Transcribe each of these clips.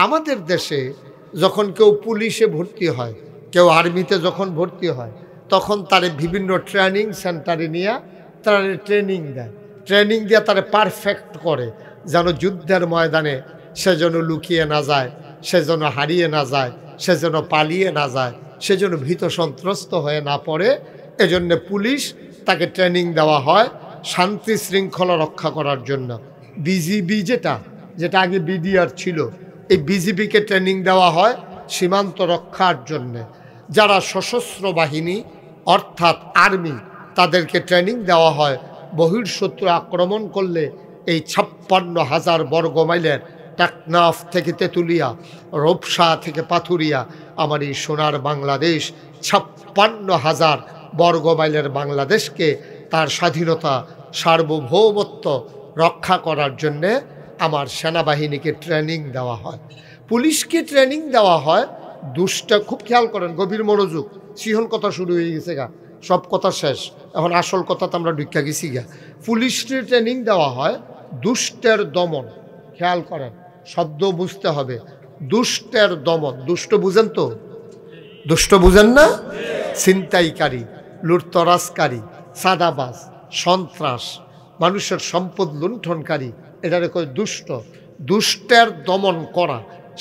আমাদের দেশে যখন কেউ পুলিশে ভর্তি হয়, কেউ আর্মিতে যখন ভর্তি হয়, তখন তারে বিভিন্ন ট্রেনিং সেন্টারে নিয়ে তারা ট্রেনিং দেয়। ট্রেনিং দিয়ে তারা পারফেক্ট করে, যেন যুদ্ধের ময়দানে সে যেন লুকিয়ে না যায়, সে যেন হারিয়ে না যায়, সে যেন পালিয়ে না যায়, সে যেন ভীত সন্ত্রস্ত হয়ে না পড়ে। এজন্য পুলিশ তাকে ট্রেনিং দেওয়া হয় শান্তি শৃঙ্খলা রক্ষা করার জন্য। বিজিবি যেটা আগে বিডিআর ছিল, এই বিজিবিকে ট্রেনিং দেওয়া হয় সীমান্ত রক্ষার জন্যে। যারা সশস্ত্র বাহিনী অর্থাৎ আর্মি, তাদেরকে ট্রেনিং দেওয়া হয় বহির্শত্রু আক্রমণ করলে এই 56,000 বর্গ মাইলের টেকনাফ থেকে তেঁতুলিয়া, রূপসা থেকে পাথুরিয়া, আমার এই সোনার বাংলাদেশ, 56,000 বর্গ মাইলের বাংলাদেশকে তার স্বাধীনতা সার্বভৌমত্ব রক্ষা করার জন্যে আমার সেনাবাহিনীকে ট্রেনিং দেওয়া হয়, পুলিশকে ট্রেনিং দেওয়া হয়। দুষ্টা খুব খেয়াল করেন, গভীর মনোযোগ। সিহন কথা শুরু হয়ে গেছে গা, সব কথা শেষ, এখন আসল কথা তো আমরা ঢুকা গেছি গা। পুলিশকে ট্রেনিং দেওয়া হয় দুষ্টের দমন। খেয়াল করেন, শব্দ বুঝতে হবে। দুষ্টের দমন, দুষ্ট বুঝেন তো? দুষ্ট বুঝেন না? ছিনতাইকারী, লুটতরাজকারী, সাদাবাজ, সন্ত্রাস, মানুষের সম্পদ লুণ্ঠনকারী, এটারে কয় দুষ্ট। দুষ্টের দমন করা,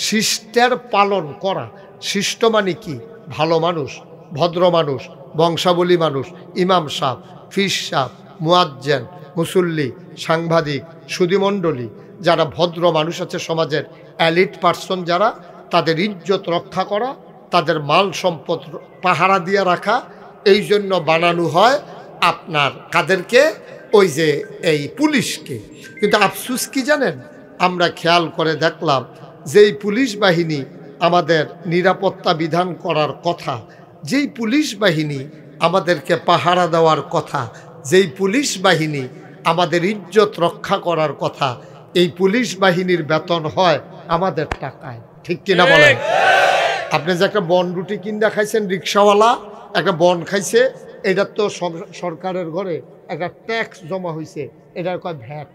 শিষ্টের পালন করা। শিষ্ট মানে কি? ভালো মানুষ, ভদ্র মানুষ, বংশাবলী মানুষ, ইমাম সাহেব, ফিস সাহেব, মুয়াজ্জেন, মুসল্লি, সাংবাদিক, সুধীমণ্ডলী, যারা ভদ্র মানুষ আছে সমাজের, এলিট পার্সন যারা, তাদের ইজ্জত রক্ষা করা, তাদের মাল সম্পদ পাহারা দিয়ে রাখা। এই জন্য বানানো হয় আপনার কাদেরকে? ওই যে এই পুলিশকে। কিন্তু আফসুস কি জানেন, আমরা খেয়াল করে দেখলাম যেই পুলিশ বাহিনী আমাদের নিরাপত্তা বিধান করার কথা, যেই পুলিশ বাহিনী আমাদেরকে পাহারা দেওয়ার কথা, যেই পুলিশ বাহিনী আমাদের ইজ্জত রক্ষা করার কথা, এই পুলিশ বাহিনীর বেতন হয় আমাদের টাকায়। ঠিক কিনা বলেন? আপনি যে একটা বন রুটি কিনা খাইছেন, রিক্সাওয়ালা একটা বন খাইছে, এটার তো সরকারের ঘরে একটা ট্যাক্স জমা হয়েছে, এটার কয় ভ্যাট।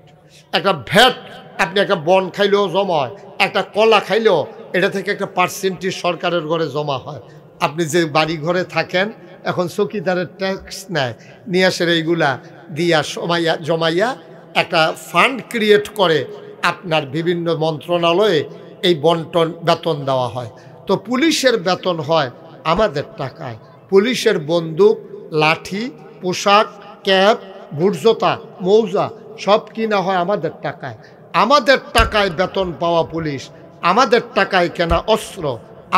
একটা ভ্যাট, আপনি একটা বন খাইলেও জমা হয়, একটা কলা খাইলেও এটা থেকে একটা পার্সেন্টেজ সরকারের ঘরে জমা হয়। আপনি যে বাড়ি ঘরে থাকেন, এখন চকিদারের ট্যাক্স নেয়, নিয়ে আসে এইগুলা দিয়া জমাইয়া একটা ফান্ড ক্রিয়েট করে আপনার বিভিন্ন মন্ত্রণালয়ে এই বন্টন বেতন দেওয়া হয়। তো পুলিশের বেতন হয় আমাদের টাকায়। পুলিশের বন্দুক, লাঠি, পোশাক, ক্যাপ, বুটজোতা, মৌজা সব কিনা হয় আমাদের টাকায়। আমাদের টাকায় বেতন পাওয়া পুলিশ, আমাদের টাকায় কেনা অস্ত্র,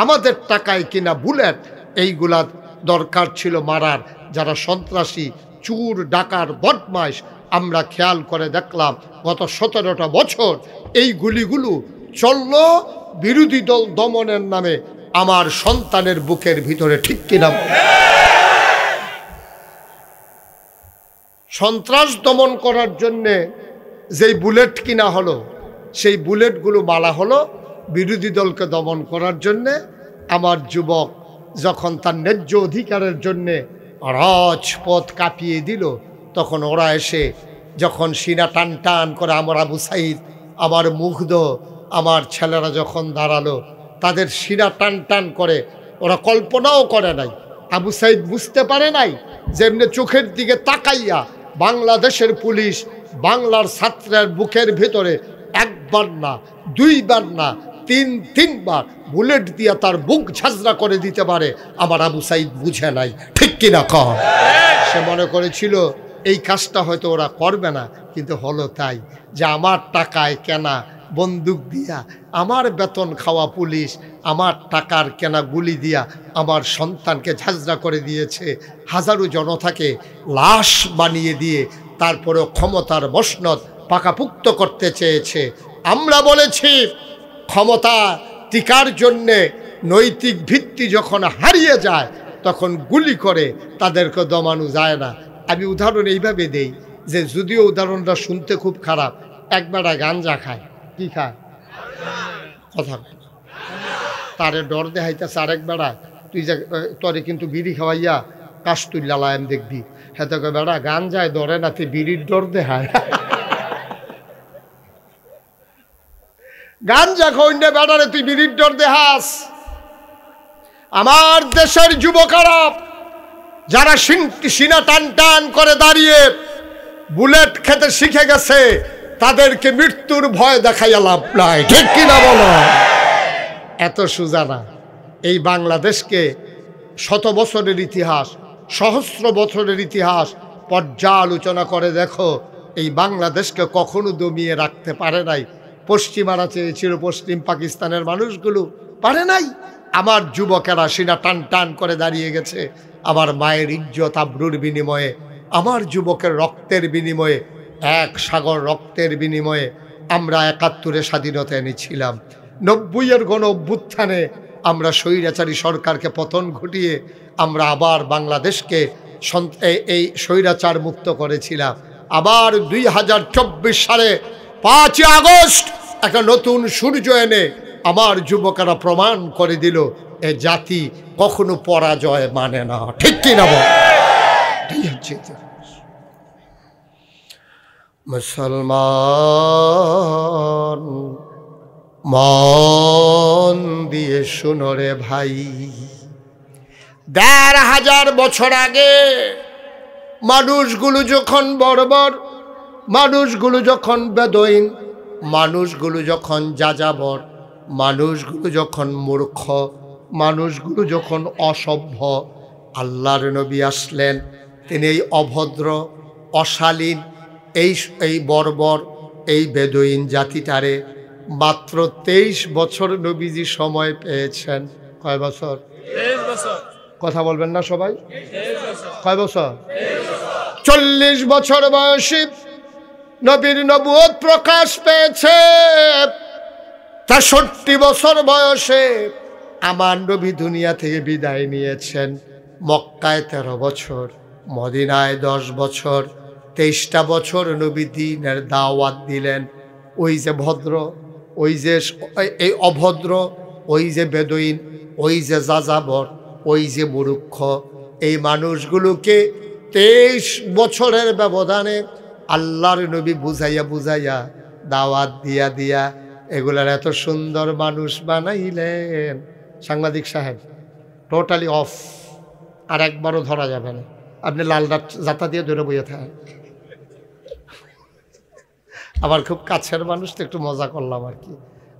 আমাদের টাকায় কিনা বুলেট, এইগুলা দরকার ছিল মারার যারা সন্ত্রাসী, চুর, ডাকার, বদমাইশ। আমরা খেয়াল করে দেখলাম গত 17টা বছর এই গুলিগুলো চলল বিরোধী দল দমনের নামে আমার সন্তানের বুকের ভিতরে। ঠিক কিনা? সন্ত্রাস দমন করার জন্যে যেই বুলেট কিনা হলো, সেই বুলেটগুলো মালা হলো বিরোধী দলকে দমন করার জন্যে। আমার যুবক যখন তার ন্যায্য অধিকারের জন্যে রাজপথ কাঁপিয়ে দিল, তখন ওরা এসে যখন সিনা টান টান করে আমার আবু সাইদ, আমার মুগ্ধ, আমার ছেলেরা যখন দাঁড়ালো, তাদের সিনা টান টান করে, ওরা কল্পনাও করে নাই, আবু সাইদ বুঝতে পারে নাই যে এমনি চোখের দিকে তাকাইয়া বাংলাদেশের পুলিশ বাংলার ছাত্রের বুকের ভিতরে একবার না, দুইবার না, তিনবার বুলেট দিয়া তার বুক ঝাঁঝরা করে দিতে পারে। আমার আবু সাইদ বুঝে নাই। ঠিক কিনা কহ? সে মনে করেছিল এই কাজটা হয়তো ওরা করবে না, কিন্তু হলো তাই। যে আমার টাকায় কেনা বন্দুক দিয়া, আমার বেতন খাওয়া পুলিশ আমার টাকার কেনা গুলি দিয়া আমার সন্তানকে ঝাঁঝরা করে দিয়েছে, হাজারো জনতাকে লাশ বানিয়ে দিয়ে তারপরেও ক্ষমতার মসনদ পাকাপুক্ত করতে চেয়েছে। আমরা বলেছি ক্ষমতা টিকার জন্যে নৈতিক ভিত্তি যখন হারিয়ে যায়, তখন গুলি করে তাদেরকে দমানো যায় না। আমি উদাহরণ এইভাবে দেই যে, যদিও উদাহরণটা শুনতে খুব খারাপ, একবেলা গাঞ্জা খায়। কি খায়? কথা তারে ডর দেখাইতেছে আরেক বেড়া, তুই যে তরে কিন্তু বিড়ি খাওয়াইয়া কাস্তুল্লা লায়াম দেখবি। হ্যাঁ তো বেড়া গাঞ্জায় ডরে না, তুই বিড়ির ডর দেখায়। গাঞ্জা খইন্ডে বেড়ারে তুই বিরিডর দেহাস। আমার দেশের যুবকেরা যারা সিনা টান টান করে দাঁড়িয়ে বুলেট খেতে শিখে গেছে, তাদেরকে মৃত্যুর ভয় দেখাইয়া লাভ নাই, ঠিক কিনা বলো? এত সোজা না। এই বাংলাদেশকে শত বছরের ইতিহাস, সহস্র বছরের ইতিহাস পর্যালোচনা করে দেখো, এই বাংলাদেশকে কখনো দমিয়ে রাখতে পারে নাই। পশ্চিমারা চেয়েছিল, পশ্চিম পাকিস্তানের মানুষগুলো পারে নাই। আমার যুবকেরা সিনা টান টান করে দাঁড়িয়ে গেছে। আমার মায়ের ইজ্জত আবরুর বিনিময়ে, আমার যুবকের রক্তের বিনিময়ে, এক সাগর রক্তের বিনিময়ে আমরা ৭১-এ স্বাধীনতা এনেছিলাম। ৯০-এর গণ অভ্যুত্থানে আমরা স্বৈরাচারী সরকারকে পতন ঘটিয়ে আমরা আবার বাংলাদেশকে এই স্বৈরাচার মুক্ত করেছিলাম। আবার ২০২৪ সালে ৫ই আগস্ট একটা নতুন সূর্য এনে আমার যুবকেরা প্রমাণ করে দিল, এ জাতি কখনো পরাজয় মানে না, ঠিক কিনা বল? মুসলমান মন দিয়ে শুনো রে ভাই, ১৫০০ বছর আগে মানুষগুলো যখন বর্বর, মানুষগুলো যখন বেদুইন, মানুষগুলো যখন যাযাবর, মানুষগুলো যখন মূর্খ, মানুষগুলো যখন অসভ্য, আল্লাহর নবী আসলেন। তিনি এই অভদ্র, অশালীন, এই বর্বর, এই বেদুইন জাতিটারে মাত্র ২৩ বছর নবীজি সময় পেয়েছেন। কয় বছর? কথা বলবেন না সবাই? কয় বছর? ৪০ বছর বয়সী নবীর নবুয়ত প্রকাশ পেয়েছে। ৬৩ বছর বয়সে আমার নবী দুনিয়া থেকে বিদায় নিয়েছেন। মক্কায় ১৩ বছর, মদিনায় ১০ বছর, ২৩টা বছর নবী দ্বীনের দাওয়াত দিলেন। ওই যে ভদ্র, ওই যে এই অভদ্র, ওই যে বেদুইন, ওই যে যাযাবর, ওই যে মূর্খ, এই মানুষগুলোকে ২৩ বছরের ব্যবধানে আল্লাহর নবী বুঝাইয়া বুঝাইয়া দাওয়াত দিয়া দিয়া এগুলার এত সুন্দর মানুষ বানাইলেন। সাংবাদিক সাহেব টোটালি অফ, আর একবারও ধরা যাবে না। আপনি লাল জাতা দিয়ে ধরে বইয়ে থাকেন। আমার খুব কাছের মানুষ তো, একটু মজা করলাম আর কি।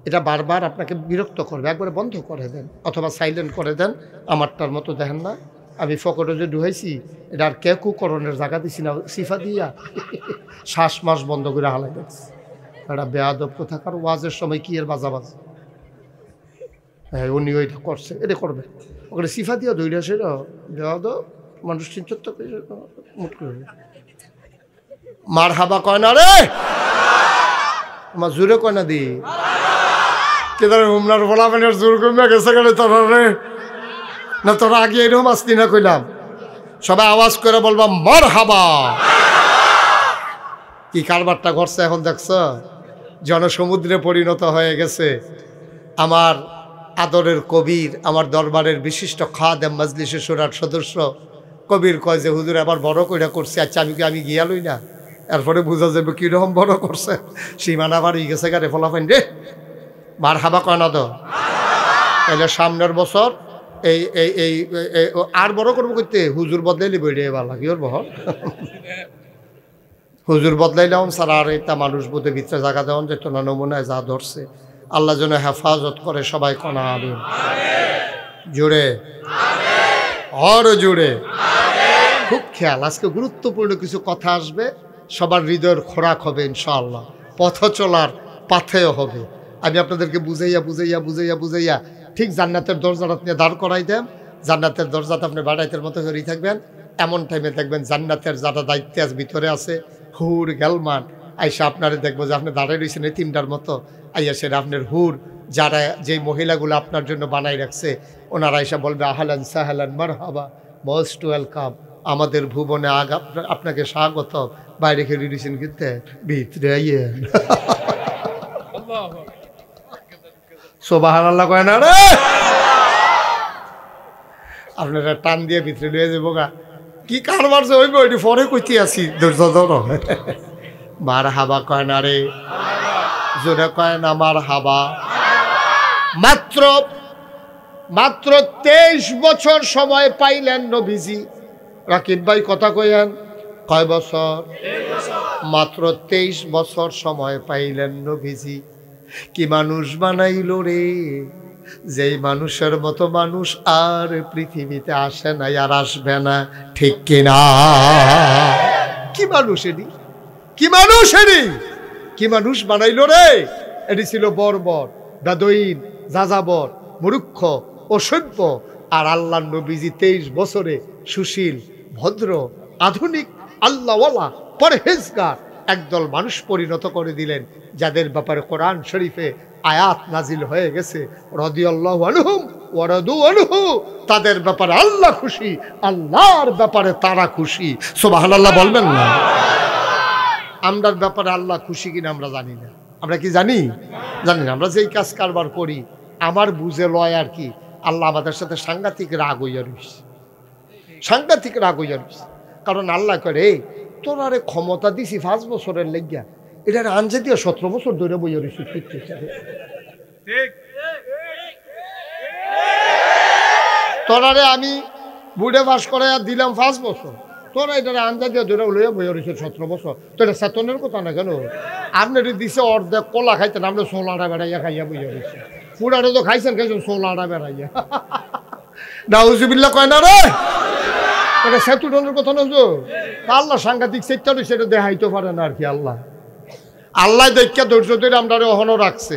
এটা বারবার আপনাকে বিরক্ত করবে, একবারে বন্ধ করে দেন অথবা সাইলেন্ট করে দেন। আমারটার মতো দেখেন না, আমি ফকরে যে ঢুকাইছি, এটা আর কে কুকরণের জায়গা দিছি না, সিফা দিয়া শ্বাস মাস বন্ধ করে হালাই দেখছি। এটা বেয়াদব কোথাকার, ওয়াজের সময় কি এর বাজাবাজ, হ্যাঁ উনি ওইটা করছে, এটা করবে, ওখানে সিফা দিয়া দৌড়ে আসে না, বেয়াদব মানুষ চিন্তা মুট করে মার হাবা কয় না রে, আমার জোরে কয় না দি কেদার হুমনার বলা মানে জোর কমে গেছে গেলে তোরা রে না, তোরা আগে এরকম আসতি না কইলাম। সবাই আওয়াজ করে বলবা মার হাবা। কি কারবারটা ঘটছে এখন দেখছ, জনসমুদ্রে পরিণত হয়ে গেছে। আমার আদরের কবির, আমার দরবারের বিশিষ্ট খাদেম মজলিসে শুরার সদস্য কবির কয় যে হুজুর আবার বড় কইরা করছে। আচ্ছা আমি গিয়ালই না, এরপরে বোঝা যাবে কীরকম বড় করছে। সীমানা আবার হয়ে গেছে গাড়ি ফলাফাইন রে, মার হাবা কয় না তো। তাহলে সামনের বছর এই এই এই আর বড় করবো করতে হুজুর বদলাইলে বইরে ভালো কি ওর বহর হুজুর বদলাইলাম সারা। আর এটা মানুষ বোধে ভিতরে জায়গা দেওয়ান যেত না, নমুনায় যা ধরছে। আল্লাহ যেন হেফাজত করে, সবাই কনা আমিন জুড়ে আর জুড়ে। খুব খেয়াল, আজকে গুরুত্বপূর্ণ কিছু কথা আসবে, সবার হৃদয়ের খোরাক হবে ইনশাআল্লাহ, পথ চলার পাথেয় হবে। আমি আপনাদেরকে বুঝাইয়া বুঝাইয়া বুঝাইয়া বুঝাইয়া ঠিক জান্নাতের দরজাটা আপনি দাঁড় করাই দেন, জান্নাতের দরজাটা আপনি বাড়াইতের মতো করেই থাকবেন। এমন টাইমে দেখবেন জান্নাতের যারা দায়িত্বে আছে ভিতরে আছে, হুর গেলমান আইসা আপনারা দেখবো যে আপনি দাঁড়াই রয়েছেন এতিমটার মতো। আইয়া সেটা আপনার হুর যারা যেই মহিলাগুলো আপনার জন্য বানাই রাখছে, ওনারা আইসা বলবে আহলান সাহলান মারহাবা, মোস্ট ওয়েলকাম, আমাদের ভুবনে আপনাকে স্বাগত। বাইরে খেলে দিয়েছেন কিন্তু ভিতরে আইয়েন। সুবহানাল্লাহ কয় না রে, আপনারা টান দিয়ে ভিতরে নিয়ে যাবো গা। কি কারবার যে হইব ওইটি পরে কইতে আসি, ধৈর্য ধরো। মারহাবা কয় না রে, জোরে কয় না মারহাবা। মাত্র মাত্র 23 বছর সময় পাইলেন নবীজি। রাকিব ভাই কথা কইেন, কয় বছর? মাত্র 23 বছর সময় পাইলেন নবীজি। কি মানুষ বানাইল রে, যেই মানুষের মতো মানুষ আর পৃথিবীতে আসে না, আর আসবে না, ঠিক কিনা? কি মানুষ এটি, কি মানুষ এটি, কি মানুষ বানাইল রে। এটি ছিল বর্বর, বেদইন, যাযাবর, মূর্খ, অসভ্য। আর আল্লাহর নবীজি 23 বছরে সুশীল, ভদ্র, আধুনিক, আল্লাহওয়ালা, পরহেজগার একদল মানুষ পরিণত করে দিলেন, যাদের ব্যাপারে কোরআন শরীফে আয়াত নাজিল হয়ে গেছে, রাদিয়াল্লাহু আনহুম ওয়া রাদু আনহু। তাদের ব্যাপারে আল্লাহ খুশি, আল্লাহর ব্যাপারে তারা খুশি। সুবহানাল্লাহ বলবেন না? আমরার ব্যাপারে আল্লাহ খুশি কিনা আমরা জানি না। আমরা কি জানি? জানি না। আমরা যেই কাজ কারবার করি আমার বুঝে লয় আর কি, আল্লাহ আমাদের সাথে সাংঘাতিক রাগ হইয়া রইছে, সাংঘাতিক রাগ হইয়া রইছে। কারণ আল্লাহ করে, তোরারে ক্ষমতা দিছি 5 বছরের লেগিয়া, এটার আনজে দিয়ে 17 বছর ধরে বইয়া রইছি। তোরারে আমি বুড়ে বাস করে দিলাম 5 বছর, তোরা এটার আঞ্জা দিয়ে ধরে লইয়া বইয়া রয়েছে 17 বছর। তো এটা চেতনের কথা না কেন? আপনার দিছে অর্ধেক কলা খাইতেন, আপনি সোলাটা বেড়াইয়া খাইয়া বইয়া রয়েছে। পুরাটা তো খাইছেন সোলাটা বেড়াইয়া। নাউজুবিল্লাহ কয় না রে, এটা সেতুটনের কথা না। আল্লাহ সাংঘাতিক চেষ্টা রয়েছে, এটা দেখাইতে পারে না আর কি। আল্লাহ দেখা ধৈর্য ধরে আমরা অহনও রাখছে।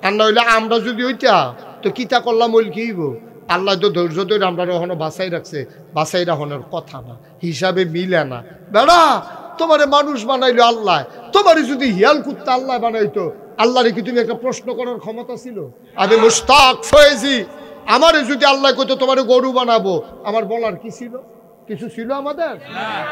আর না হইলে আমরা যদি ওইটা তো কিতা করলাম ওইল কি হইব? আল্লাহ তো ধৈর্য ধরে আমরা ওখানে বাঁচাই রাখছে, বাঁচাই রাখনের কথা না, হিসাবে মিলে না। বেড়া তোমারে মানুষ বানাইলো আল্লাহ, তোমারে যদি হিয়াল করতে আল্লাহ বানাইতো, আল্লাহরে কি তুমি একটা প্রশ্ন করার ক্ষমতা ছিল? আমি মুশতাক ফয়েজি, আমারে যদি আল্লাহ কইতো তোমারে গরু বানাবো, আমার বলার কি ছিল? কিছু ছিল? আমাদের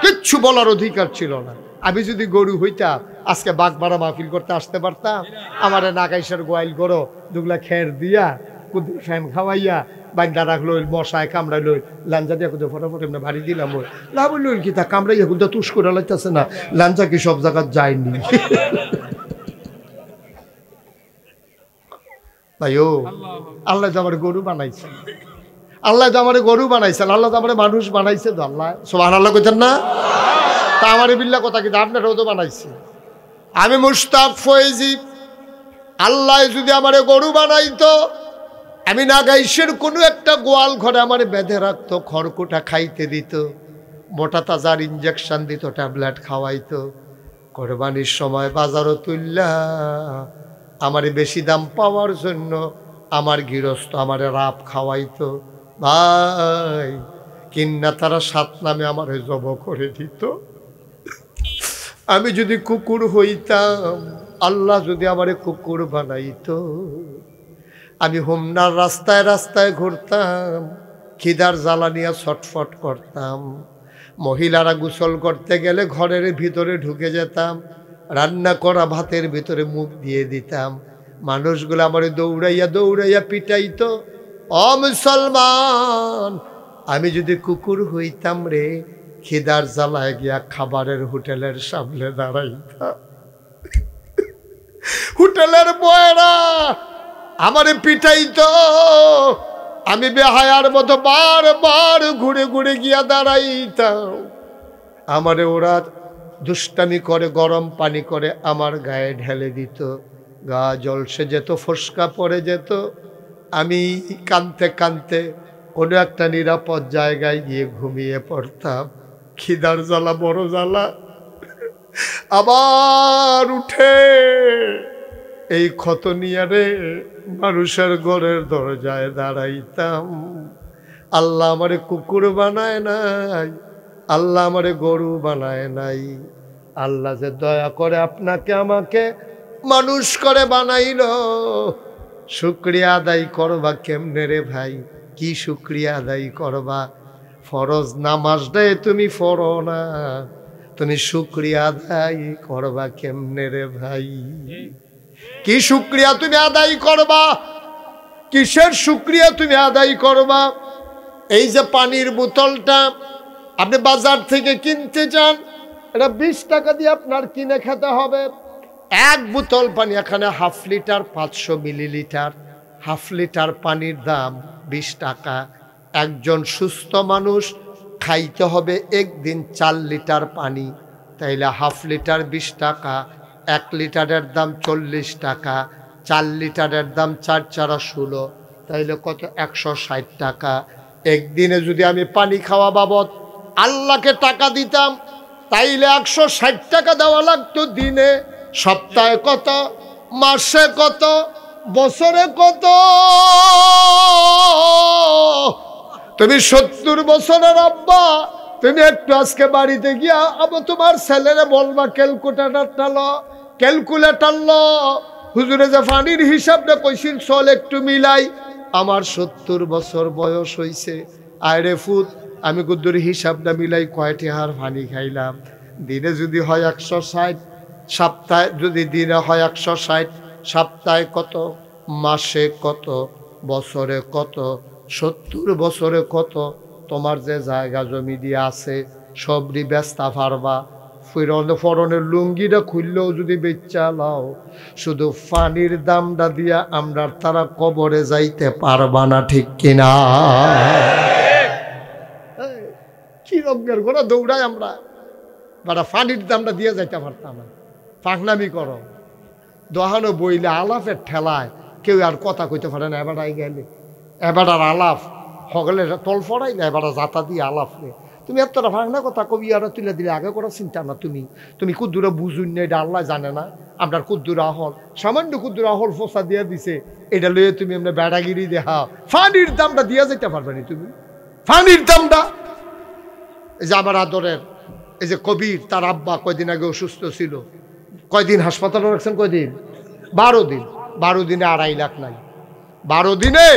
কিচ্ছু বলার অধিকার ছিল না। আমি যদি গরু হইতাম আজকে বাগমারা মাহফিল করতে আসতে পারতাম? আমারে নাগাইশের গোয়াইল গরো দুগলা খের দিয়া কুদ্দুর ফ্যান খাওয়াইয়া বান্ধা রাখলো, মশায় কামড়াইল, লাঞ্জা দিয়ে কোথাও ফটাফট এমনি ভারী দিলাম। ওই লাভ হইল কি, তা কামড়াইয়া কিন্তু তুষ করে লাইতেছে না, লাঞ্জা কি সব জায়গায় যায়নি? ভাই ও, আল্লাহ তো আমার গরু বানাইছে, আল্লাহ তো আমার গরু বানাইছেন, আল্লাহ তো আমার মানুষ বানাইছে তো। আল্লাহ সুবহানাল্লাহ কইতেন না? তা আমার বিল্লাহ কথা কিন্তু আপনারাও তো বানাইছে। আমি মুশতাক ফয়েজি, আল্লাহ যদি আমার গরু বানাইতো, আমি নাগাইশের কোনো একটা গোয়াল ঘরে আমার বেঁধে রাখতো, খড়কুটা খাইতে দিত, মোটা তাজার ইঞ্জেকশন দিত, ট্যাবলেট খাওয়াইতো, কোরবানির সময় বাজারও তুললা আমার বেশি দাম পাওয়ার জন্য আমার গৃহস্থ আমার রাপ খাওয়াইতো। ভাই কিন্না তারা 7 নামে আমার জব করে দিত। আমি যদি কুকুর হইতাম, আল্লাহ যদি আমারে কুকুর বানাইতো, আমি হোমনার রাস্তায় রাস্তায় ঘুরতাম, খিদার জ্বালা নিয়ে ছটফট করতাম। মহিলারা গোসল করতে গেলে ঘরের ভিতরে ঢুকে যেতাম, রান্না করা ভাতের ভিতরে মুখ দিয়ে দিতাম। মানুষগুলো আমার দৌড়াইয়া দৌড়াইয়া পিটাইতো। ও মুসলমান, আমি যদি কুকুর হইতাম রে, খিদার জ্বালায় গিয়া খাবারের হোটেলের সামনে দাঁড়াইতাম। হোটেলের বয়েরা আমারে পিটাইতো, আমি বেহায়ার মতো বারবার ঘুরে ঘুরে গিয়া দাঁড়াইতাম। আমারে ওরা দুষ্টামি করে গরম পানি করে আমার গায়ে ঢেলে দিত, গা জলসে যেত, ফোসকা পড়ে যেত। আমি কাঁদতে কাঁদতে কোনো একটা নিরাপদ জায়গায় গিয়ে ঘুমিয়ে পড়তাম। খিদার জ্বালা বড় জ্বালা, আবার উঠে এই ক্ষত নিয়ে রে মানুষের ঘরের দরজায় দাঁড়াইতাম। আল্লাহ আমারে কুকুর বানায় নাই, আল্লাহ আমারে গরু বানায় নাই। আল্লাহ যে দয়া করে আপনাকে আমাকে মানুষ করে বানাইল, শুকরিয়া আদায় করবা কেমনে রে ভাই? কি শুকরিয়া আদায় করবা? ফরজ নামাজটাই তুমি পড়ো না, তুমি শুকরিয়া আদায় করবা কেমনে রে ভাই? কি শুকরিয়া তুমি আদায় করবা? কিসের শুকরিয়া তুমি আদায় করবা? এই যে পানির বোতলটা আপনি বাজার থেকে কিনতে চান, এটা 20 টাকা দিয়ে আপনার কিনে খেতে হবে। এক বোতল পানি, এখানে half litre 500 millilitre, half litre পানির দাম 20 টাকা। একজন সুস্থ মানুষ খাইতে হবে একদিন 4 লিটার পানি, তাইলে হাফ লিটার 20 টাকা, 1 লিটারের দাম 40 টাকা, 4 লিটারের দাম 4 4 16, তাইলে কত? 160 টাকা। একদিনে যদি আমি পানি খাওয়া বাবদ আল্লাহকে টাকা দিতাম, তাইলে 160 টাকা দেওয়া লাগতো দিনে। সপ্তাহে কত? মাসে কত? বছরে কত? তুমি 70 বছরের আব্বা, তুমি একটু আজকে বাড়িতে গিয়া আবার তোমার ছেলেরে বলবা ক্যালকুলেটার ল, হুজুরে যে পানির হিসাবটা কইছিল চল একটু মিলাই। আমার 70 বছর বয়স হইছে, আরে ফুত আমি গুদ্দুর হিসাবটা মিলাই কয়টি হার পানি খাইলাম। দিনে যদি হয় 160, সপ্তাহে যদি দিনে হয় 160, সপ্তাহে কত? মাসে কত? বছরে কত? 70 বছরে কত? তোমার যে জায়গা জমি দিয়ে আছে সবরি বেচতা পারবা। ফরনের লুঙ্গিটা খুললেও যদি বেচা লাও, শুধু পানির দামটা দিয়া আমরা তারা কবরে যাইতে পারবা না, ঠিক কিনা? কি রঙের ঘোড়া দৌড়াই আমরা, বারা পানির দামটা দিয়ে যাইতে পারতাম না। ফাঁকনামি করো, দোহানো বইলে আলাপের ঠেলায় কেউ আর কথা কইতে পারে না। এবার গেলে এবার আর আলাপ সকলে তল ফড়াই না, এবার যাতা দিয়ে আলাপ রে। তুমি এতটা ভাঙনা কথা কবি আর তুলে দিলে আগে করার চিন্তা না। তুমি কুদ্দুরা বুঝুন না, এটা আল্লাহ জানে না। আপনার কুদ্দুরা হল সামান্য কুদ্দুরা হল ফোসা দিয়ে দিছে, এটা লইয়ে তুমি এমনি বেড়াগিরি দেহা। ফানির দামটা দিয়ে যেতে পারবে না তুমি, ফানির দামটা। এই যে আমার আদরের এই যে কবির, তার আব্বা কয়দিন আগে অসুস্থ ছিল। কয়দিন হাসপাতালে রাখছেন? কয়দিন? 12 দিন। 12 দিনে 2.5 লাখ নাই। 12 দিনে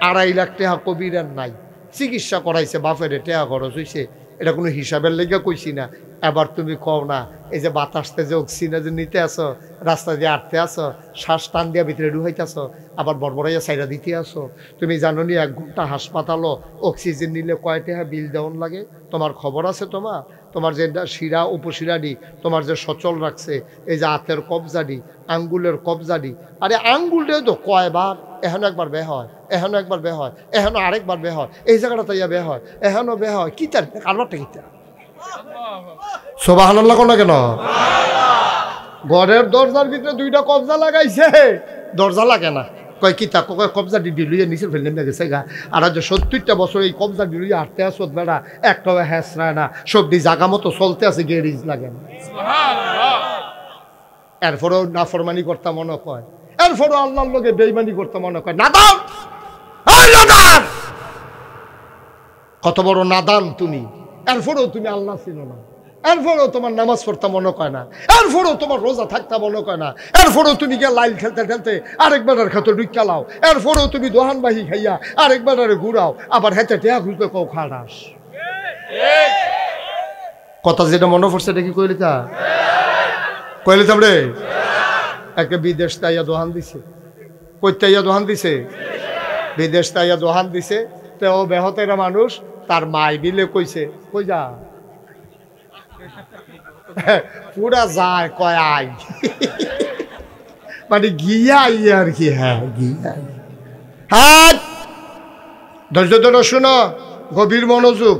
2.5 লাখ টাকা কবিরের নাই। চিকিৎসা করাইছে, বাপের টাকা খরচ হয়েছে। এটা কোনো হিসাবের লেগে কইছি না। এবার তুমি কও না, এই যে বাতাসতে যে অক্সিজেন নিতে আসো, রাস্তা দিয়ে আটতে আসো, শ্বাস টান দিয়া ভিতরে ঢুকাইতে আসো, আবার বড়বড়াইয়া সাইডা দিতে আসো। তুমি জানো নি 1 ঘন্টা হাসপাতালও অক্সিজেন নিলে কয় টাকা বিল দেওয়ান লাগে? তোমার খবর আছে? তোমার যে শিরা উপশিরাডি তোমার যে সচল রাখছে, এই যে হাতের কবজাডি, আঙ্গুলের কবজাডি, আরে আঙ্গুলটাও তো কয়বার এখনো একবার বে হয়, এখনো একবার বে হয়, এখনো আরেকবার বে হয়, এই জায়গাটা তাইয়া বে হয়, এখনো বে হয়। কি তার কারবারটা কিতা? সুবহানাল্লাহ কোন না কেন? ঘরের দরজার ভিতরে 2টা কবজা লাগাইছে, দরজা লাগে না। কয় কিতা? কবজা ডিডি লইয়া নিচে ফেলে নেমে গেছে গা। আর আজ 70টা বছর এই কবজা ডি লইয়া হাঁটতে আসত বেড়া, একটাও হ্যাঁসরায় না, সবজি জাগা মতো চলতে আছে, গেরিজ লাগে না। এরপরেও নাফরমানি করতে মনে কয়, এরপরেও আল্লাহর লোকে বেইমানি করতে মনে কয়। নাদান, কত বড় নাদান তুমি! এরপরেও তুমি আল্লাহ চিনো না, এরপরেও তোমার নামাজ পড়তে মনে কয় না, এরপরেও তোমার রোজা থাকতে মনে কয় না, এরপরেও তুমি গিয়ে লাইল খেলতে খেলতে আরেকবার খেতে ঢুকা লাও, এরপরেও তুমি দোহানবাহি খাইয়া আরেকবার ঘুরাও, আবার হেঁটে টেয়া খুঁজতে কও খাড়াস। কথা যেটা মনে পড়ছে এটা কি কইলিতাম রে? একটা বিদেশ তাইয়া দোহান দিছে, কইতাইয়া দোহান দিছে, বিদেশ তাইয়া দোহান দিছে। তো ও বেহতেরা মানুষ, তার মাই বিলে কইছে, কই যা পুরা যায়, কয় আই মানে গিয়া ইয়ে আর কি। হ্যাঁ গিয়া। হ্যাঁ ধৈর্য ধরে শোনো, গভীর মনোযোগ।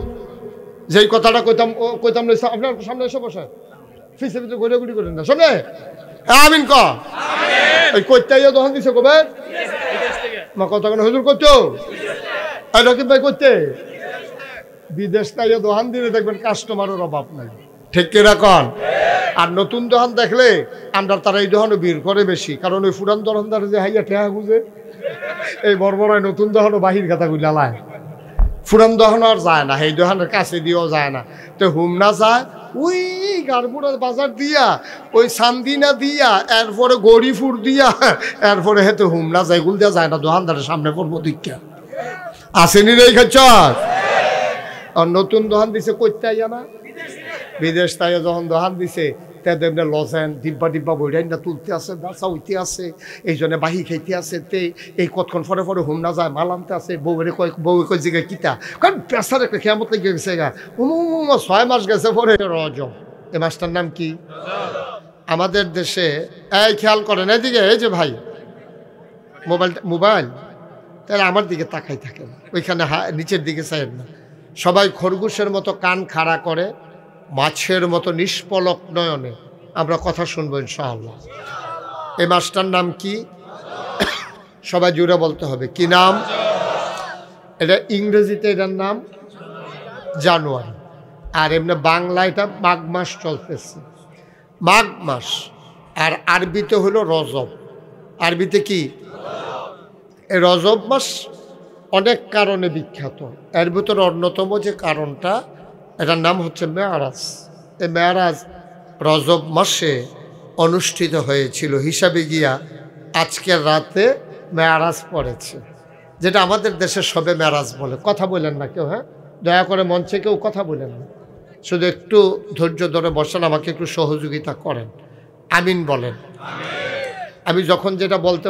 যেই কথাটা কইতাম আপনার সামনে এসে বসে ফিসে ফিসে ঘুরে করেন না সামনে। আমিন ক এই কইতাইয়া দোকান দিছে কবে মা কথা কেন হুজুর করতো রকিব ভাই করতে বিদেশ তাইয়া দোকান দিলে দেখবেন কাস্টমারের অভাব নাই, ঠিক কি রাখন। আর নতুন দোকান দেখলে আমরা তারা এই দোকানও ভিড় করে বেশি, কারণ ওই পুরান দোকানদার যে হাইয়া ঠেহা গুজে, এই বড়বড়ায় নতুন দোকানও বাহির কথা গুলালায়, পুরান দোকানও আর যায় না, এই দোকানের কাছে দিয়েও যায় না। তো হুমনা যায় ওই গারপুরা বাজার দিয়া, ওই সান্দিনা দিয়া, এরপরে গরিপুর দিয়া, এরপরে হেতে হুমনা যায়, গুল দিয়া যায় না, দোকানদারের সামনে পড়বো দীক্ষা আসেনি রে খাচ্ছ। আর নতুন দোকান দিছে কইতে আইয়া না, বিদেশ তাইয়া যখন দোকান দিছে তেমনি লজেন ডিব্বা ডিব্বা বইরাই না তুলতে আছে, বাসা উঠতে আছে, এই জন্য বাহি খাইতে আছে। তে এই কতক্ষণ পরে পরে হুম না যায়, মাল আনতে আছে, বউরে কয় জিগা কিতা, কারণ পেশার একটা খেয়ামত লেগে গেছে গা। 6 মাস গেছে পরে রজব, এই মাসটার নাম কি? আমাদের দেশে এই খেয়াল করেন এদিকে, এই যে ভাই মোবাইল তাহলে আমার দিকে তাকাই থাকেন, ওইখানে নিচের দিকে চাইেন না। সবাই খরগোশের মতো কান খাড়া করে মাছের মতো নিষ্পলক নয়নে আমরা কথা শুনবো ইনশাআল্লাহ। এই মাসটার নাম কি? সবাই জুড়ে বলতে হবে, কি নাম? এটা ইংরেজিতে এটার নাম জানুয়ারি, আর এমনি বাংলা এটা মাঘ মাস চলতেছে, মাঘ মাস। আর আরবিতে হলো রজব। আরবিতে কি? এই রজব মাস অনেক কারণে বিখ্যাত। এর ভিতরে অন্যতম যে কারণটা, এটার নাম হচ্ছে মেয়ারাজ। এই মেয়ারাজ রজব মাসে অনুষ্ঠিত হয়েছিল হিসাবে গিয়া আজকের রাতে মেয়ারাজ পড়েছে, যেটা আমাদের দেশে সবে মেয়ারাজ বলে। কথা বলেন না কেউ, হ্যাঁ দয়া করে মঞ্চে কেউ কথা বলেন না, শুধু একটু ধৈর্য ধরে বসেন, আমাকে একটু সহযোগিতা করেন, আমিন বলেন। আমি যখন যেটা বলতে,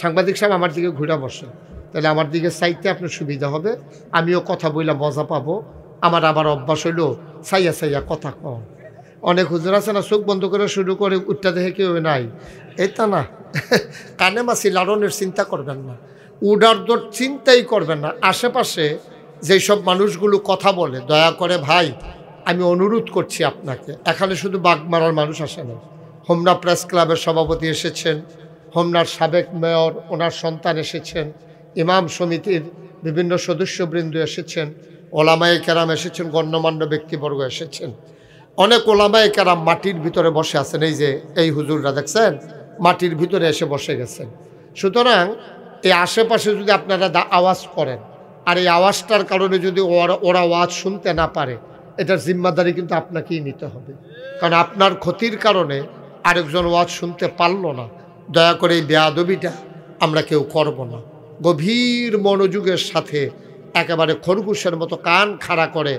সাংবাদিক সাহেব আমার দিকে ঘুরে বসেন, তাহলে আমার দিকে চাইতে আপনার সুবিধা হবে, আমিও কথা বইলা মজা পাবো। আমার আবার অভ্যাস হইল সাইয়া সাইয়া কথা কম। অনেক হুজুর আছে না, চোখ বন্ধ করে শুরু করে উঠটা দেখে কেউ নাই, এটা না কানে মাসি লাড়নের চিন্তা করবেন না, উডার দর চিন্তাই করবেন না। আশেপাশে যেসব মানুষগুলো কথা বলে, দয়া করে ভাই আমি অনুরোধ করছি আপনাকে, এখানে শুধু বাগমারার মানুষ আসে না, হোমনা প্রেস ক্লাবের সভাপতি এসেছেন, হোমনার সাবেক মেয়র ওনার সন্তান এসেছেন, ইমাম সমিতির বিভিন্ন সদস্যবৃন্দ এসেছেন, ওলামায়ে কেরাম এসেছেন, গণ্যমান্য ব্যক্তিবর্গ এসেছেন। অনেক ওলামায়ে কেরাম মাটির ভিতরে বসে আছেন, এই যে এই হুজুররা দেখছেন মাটির ভিতরে এসে বসে গেছেন। সুতরাং এই আশেপাশে যদি আপনারা আওয়াজ করেন, আর এই আওয়াজটার কারণে যদি ওরা আওয়াজ শুনতে না পারে, এটার জিম্মাদারি কিন্তু আপনাকেই নিতে হবে, কারণ আপনার ক্ষতির কারণে আরেকজন ওয়াজ শুনতে পারলো না। দয়া করে এই বেয়াদবিটা আমরা কেউ করব না। গভীর মনোযোগের সাথে একেবারে খরগোশের মতো কান খাড়া করে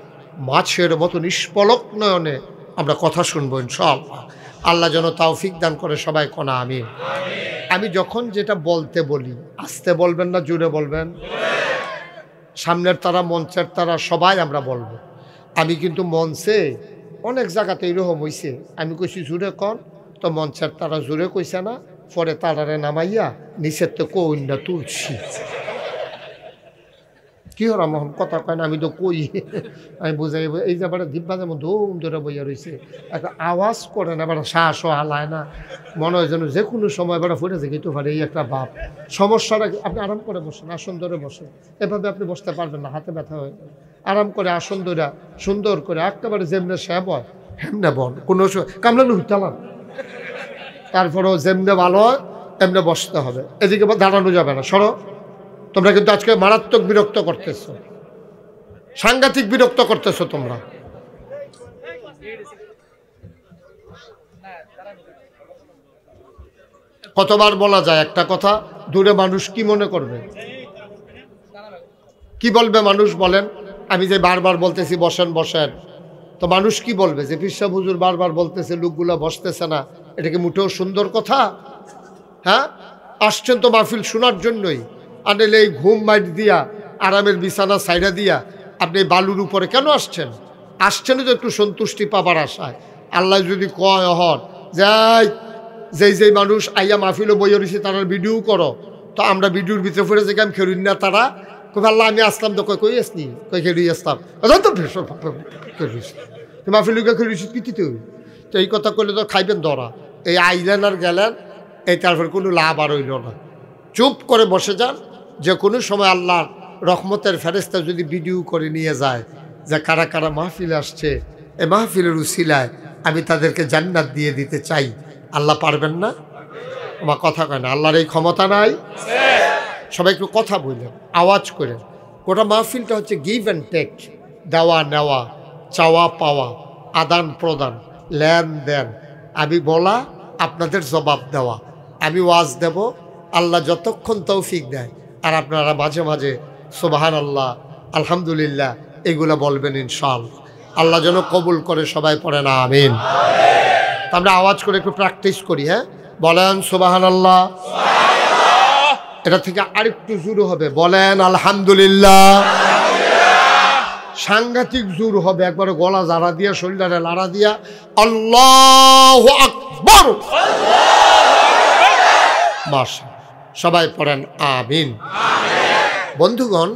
মাছের মতো নিষ্পলক নয়নে আমরা কথা শুনবো ইনশাআল্লাহ। আল্লাহ যেন তৌফিক দান করে, সবাই কোনা আমিন। আমি যখন যেটা বলতে বলি আস্তে বলবেন না, জোরে বলবেন। সামনের তারা মঞ্চের তারা সবাই আমরা বলবো। আমি কিন্তু মঞ্চে অনেক জায়গাতে এরকম হয়েছে, আমি কইছি জোরে কন, তো মঞ্চের তারা জোরে কইছে না, পরে তারারে নামাইয়া নিচের তো কই না তুলছি। কি হল মোহন কথা কয় না, আমি তো কই, আমি বুঝাই এই যে এবার দিব্যা যেমন ধুম ধরে বইয়া রয়েছে, একটা আওয়াজ করে না, এবার শ্বাস হালায় না, মনে হয় যেন যে কোনো সময় এবার ফুটে যেতে পারে, এই একটা ভাব। সমস্যাটা আপনি আরাম করে বসেন, আসন ধরে বসেন, এভাবে আপনি বসতে পারবেন না, হাতে ব্যথা হয়ে যাবে। আরাম করে আসন ধরে সুন্দর করে একেবারে যেমনে স্যাব হয় হেমনে বল, কোনো কামড়ানো হইতালাম, তারপরেও যেমনে ভালো হয় এমনি বসতে হবে, এদিকে দাঁড়ানো যাবে না। সরো, তোমরা কিন্তু আজকে মারাত্মক বিরক্ত করতেছ, সাংঘাতিক বিরক্ত করতেছ তোমরা। কতবার বলা যায় একটা কথা, দূরে মানুষ কি মনে করবে, কি বলবে মানুষ বলেন? আমি যে বারবার বলতেছি বসেন বসেন, তো মানুষ কি বলবে যে পীর সাহেব হুজুর বারবার বলতেছে, লোকগুলো বসতেছে না, এটা কি মোটেও সুন্দর কথা? হ্যাঁ, আসছেন তো মাহফিল শোনার জন্যই, আনলে এই ঘুম মাইট দিয়া আরামের বিছানা সাইডা দিয়া আপনি বালুর উপরে কেন আসছেন? আসছেন তো একটু সন্তুষ্টি পাবার আশায়। আল্লাহ যদি কয় হন যাই যেই মানুষ আইয়া মাহফিলও বইয়া রয়েছে তারা ভিডিও করো, তো আমরা ভিডিওর ভিতরে পড়ে যে আমি খেলুন না, তারা কই আল্লাহ আমি আসলাম, তো কই আসনি, কই খেলুই আসতাম, তো মাহফিলুকে খেলুছি কিতিতে হইল। তো এই কথা করলে তো খাইবেন ধরা, এই আইলেন আর গেলেন, এই তারপর কোনো লাভ আর হইল না। চুপ করে বসে যান, যে কোনো সময় আল্লাহর রহমতের ফেরেশতা যদি ভিডিও করে নিয়ে যায় যে কারা কারা মাহফিলে আসছে, এই মাহফিলের উসিলায় আমি তাদেরকে জান্নাত দিয়ে দিতে চাই। আল্লাহ পারবেন না? আমার কথা কয় না, আল্লাহর এই ক্ষমতা নাই? সবাই একটু কথা বললেন, আওয়াজ করে। গোটা মাহফিলটা হচ্ছে গিভ অ্যান্ড টেক, দেওয়া নেওয়া, চাওয়া পাওয়া, আদান প্রদান, লেনদেন। আমি বলা, আপনাদের জবাব দেওয়া, আমি ওয়াজ দেব, আল্লাহ যতক্ষণ তৌফিক দেয়, আর আপনারা মাঝে মাঝে সুবহানাল্লাহ আলহামদুলিল্লাহ এগুলো বলবেন ইনশাআল্লাহ। আল্লাহ যেন কবুল করে, সবাই পড়ে না আমিন। আমরা আওয়াজ করে একটু প্র্যাকটিস করি। হ্যাঁ, বলেন সুবহানাল্লাহ। এটা থেকে আরেকটু শুরু হবে, বলেন আলহামদুলিল্লাহ। সাংঘাতিক জোর হবে, একবারে গলা জারা দিয়া শরীরে লাড়া দিয়া আল্লাহু আকবার। মাশাআল্লাহ, সবাই পড়েন আমিন। বন্ধুগণ,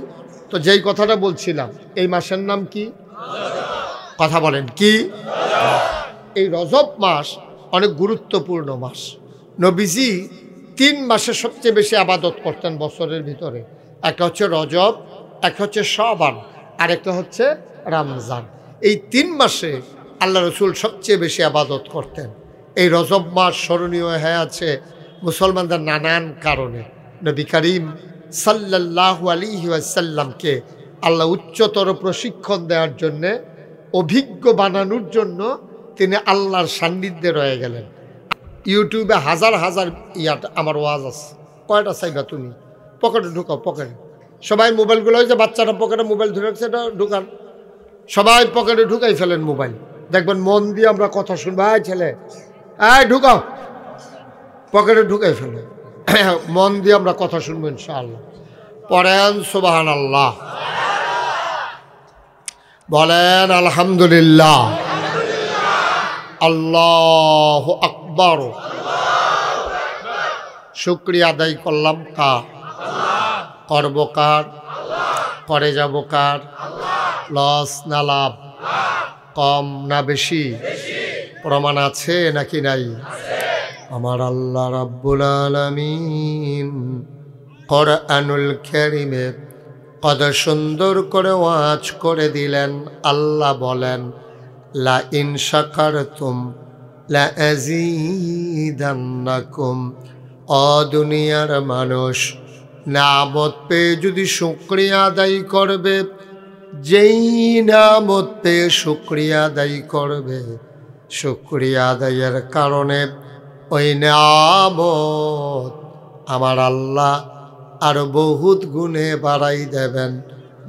তো যেই কথাটা বলছিলাম, এই মাসের নাম কি? কথা বলেন কি? এই রজব মাস অনেক গুরুত্বপূর্ণ মাস। নবীজি 3 মাসে সবচেয়ে বেশি আবাদত করতেন বছরের ভিতরে। একটা হচ্ছে রজব, একটা হচ্ছে শাবান, আর একটা হচ্ছে রমজান। এই 3 মাসে আল্লাহ রসুল সবচেয়ে বেশি আবাদত করতেন। এই রজব মাস স্মরণীয় হয়ে আছে মুসলমানদের নানান কারণে। নবী করিম সাল্লাল্লাহু আলাইহি ওয়াসাল্লামকে আল্লাহ উচ্চতর প্রশিক্ষণ দেওয়ার জন্যে, অভিজ্ঞ বানানোর জন্য তিনি আল্লাহর সান্নিধ্যে রয়ে গেলেন। ইউটিউবে হাজার হাজার আমার ওয়াজ আছে। কয়টা চাইবা তুমি? পকেটে ঢুকাও, পকেটে। সবাই মোবাইলগুলো হয়েছে, বাচ্চারা পকেটে মোবাইল ধরে রাখছে, এটা ঢুকান। সবাই পকেটে ঢুকাই ফেলেন মোবাইল, দেখবেন মন দিয়ে আমরা কথা শুনবো। ছেলে ঢুকাও, পকেটে ঢুকাই ফেলে, মন দিয়ে আমরা কথা শুনবো ইনশাআল্লাহ। পড়েন সুবহানাল্লাহ, বলেন আলহামদুলিল্লাহ, আল্লাহু আকবার। শুকরিয়া আদায় করলাম কার? করব কার? করে যাব কার? লস না লাভ? কম না বেশি? প্রমাণ আছে নাকি নাই? আমার আল্লাহ রাব্বুল আলামিন কোরআনুল কারীমে কত সুন্দর করে ওয়াজ করে দিলেন। আল্লাহ বলেন, লা ইন শাকারতুম লা আযীদান্নাকুম। ও দুনিয়ার মানুষ, নামত পেয়ে যদি শুকরিয়া আদায় করবে, যেই নামত পেয়ে শুকরিয়া আদায় করবে, শুকরিয়া আদায়ের কারণে ওই নামত আমার আল্লাহ আরো বহুত গুণে বাড়াই দেবেন।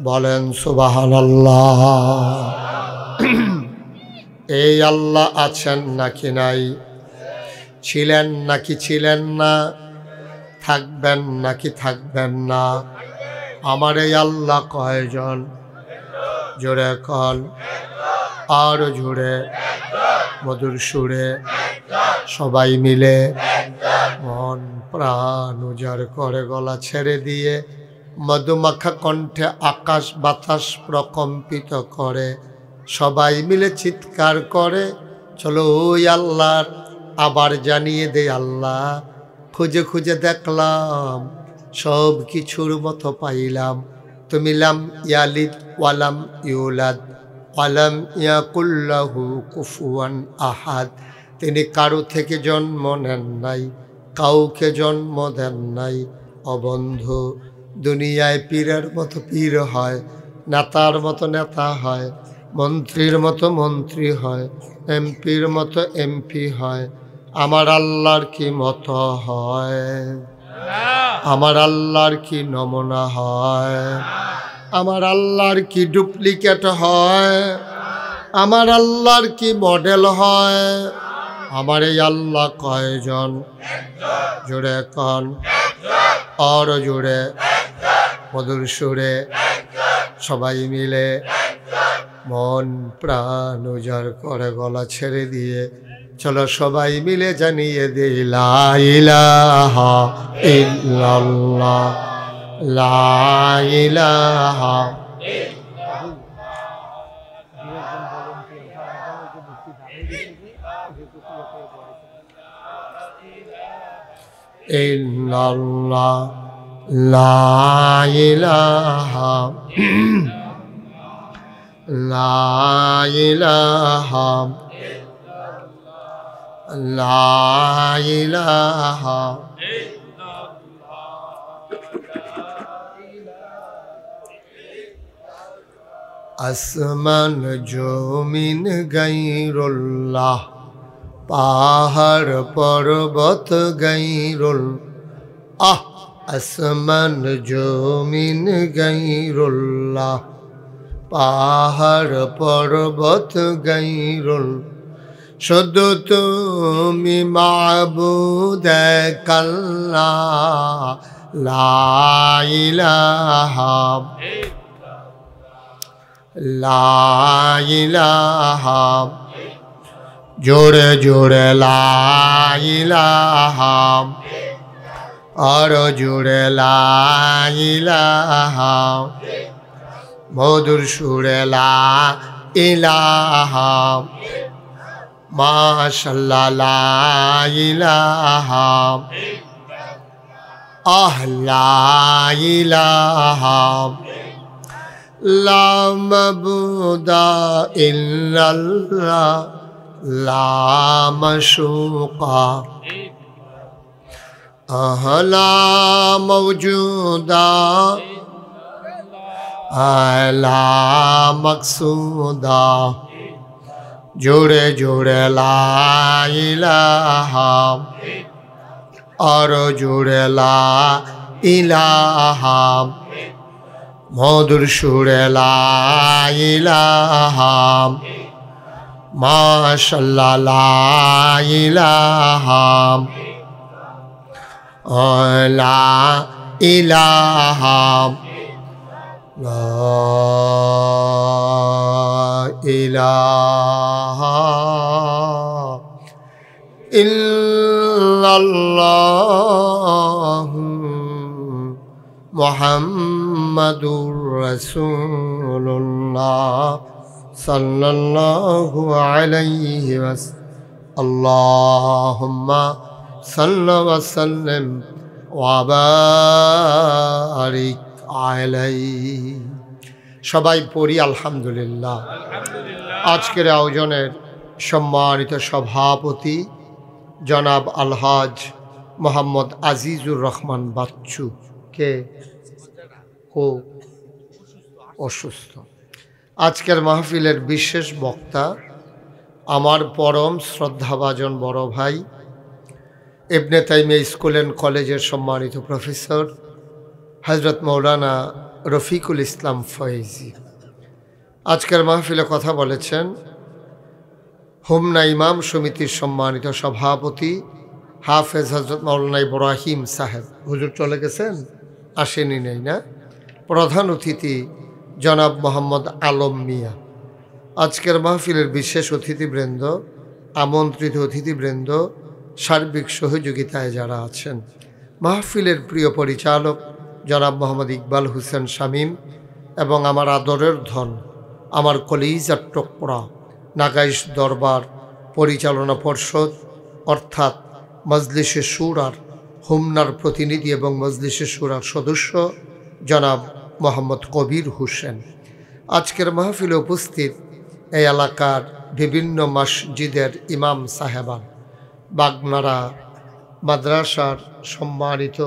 বলেন সুবহানাল্লাহ। এই আল্লাহ আছেন নাকি নাই? ছিলেন নাকি ছিলেন না? থাকবেন নাকি থাকবেন না? আমার এই আল্লাহ কয়জন? জোরে কন, আর জোরে, মধুর সুরে, সবাই মিলে মন প্রাণ উজাড় করে গলা ছেড়ে দিয়ে মধুমাখা কণ্ঠে আকাশ বাতাস প্রকম্পিত করে সবাই মিলে চিৎকার করে, চলো ওই আল্লাহর আবার জানিয়ে দে। আল্লাহ খুঁজে খুঁজে দেখলাম, সব কিছুর মতো পাইলাম। তুমি লাম ইয়ালিদ ওয়ালাম ইউলাদ ওয়ালাম ইয়াকুল্লাহু কুফুয়ান আহাদ। তিনি কারো থেকে জন্ম নেন নাই, কাউকে জন্ম দেন নাই। অবন্ধু, দুনিয়ায় পীরের মতো পীর হয়, নেতার মতো নেতা হয়, মন্ত্রীর মতো মন্ত্রী হয়, এমপির মতো এমপি হয়। আমার আল্লাহর কি মতো হয়? আমার আল্লাহর কি নমুনা হয়? আমার আল্লাহর কি ডুপ্লিকেট হয়? আমার আল্লাহর কি মডেল হয়? আমার এই আল্লাহ কয়জন? জোরে কন, আর জোরে, মধুর সুরে, সবাই মিলে মন প্রাণ উজাড় করে গলা ছেড়ে দিয়ে চলো সবাই মিলে জানিয়ে দিই, লা ইলাহা ইল্লাল্লাহ, লা ইলাহা। ইল্লাল্লাহ, লা ইলাহা, লা ইলাহা, লা ইলাহা। আসমান জমিন গায়রুল্লাহ, পাহাড় পর্বত গায়রুল্লাহ। আসমান জমিন গায়রুল্লাহ, পাহাড় পর্বত গায়রুল্লাহ। শুধু তুমি মাবুদ এক আল্লাহ, লা ইলাহা, লা ইলাহা, জোরে জোরে লা ইলাহা, আরো জোরে লা ইলাহা, মধুর সুরে লা ইলাহা, মাশাআল্লাহ লা ইলাহা, লা ইলাহা, লা মাবুদা ইল্লাল্লাহ, লা মাশুকা, লা মাওজুদা, লা মাকসুদা, জোরে জোরে লা ইলাহা, আরো জোরে লা ইলাহা, মধুর সুরে লা ইলাহা, মাশাআল্লাহ লা ইলাহা, লা ইলাহা, লা ইলাহা ইল্লাল্লাহু মুহাম্মাদুর রাসূলুল্লাহ সাল্লাল্লাহু আলাইহি ওয়াসাল্লাম। আল্লাহুম্মা সাল্লি ওয়া সাল্লিম ওয়া বারিক আলাইহি। সবাই পড়ি আলহামদুলিল্লাহ। আজকের আয়োজনের সম্মানিত সভাপতি জনাব আলহাজ মোহাম্মদ আজিজুর রহমান বাচ্চু কে অসুস্থ। আজকের মাহফিলের বিশেষ বক্তা আমার পরম শ্রদ্ধাভাজন বড় ভাই, ইবনে তাইমিয়া স্কুল অ্যান্ড কলেজের সম্মানিত প্রফেসর হযরত মৌলানা রফিকুল ইসলাম ফয়েজি। আজকের মাহফিলে কথা বলেছেন হোমনা ইমাম সমিতির সম্মানিত সভাপতি হাফেজ হযরত মৌলানা ইব্রাহিম সাহেব। হুজুর চলে গেছেন, আসেনি নেই না। প্রধান অতিথি জনাব মোহাম্মদ আলম মিয়া। আজকের মাহফিলের বিশেষ অতিথিবৃন্দ, আমন্ত্রিত অতিথিবৃন্দ, সার্বিক সহযোগিতায় যারা আছেন, মাহফিলের প্রিয় পরিচালক জনাব মোহাম্মদ ইকবাল হোসেন শামীম এবং আমার আদরের ধন, আমার কলিজার টুকরা নাগাইশ দরবার পরিচালনা পর্ষদ অর্থাৎ মজলিসে শুরার হোমনার প্রতিনিধি এবং মজলিসে শুরার সদস্য জনাব মোহাম্মদ কবির হোসেন। আজকের মাহফিলে উপস্থিত এই এলাকার বিভিন্ন মসজিদের ইমাম সাহেবান, বাগমারা মাদ্রাসার সম্মানিত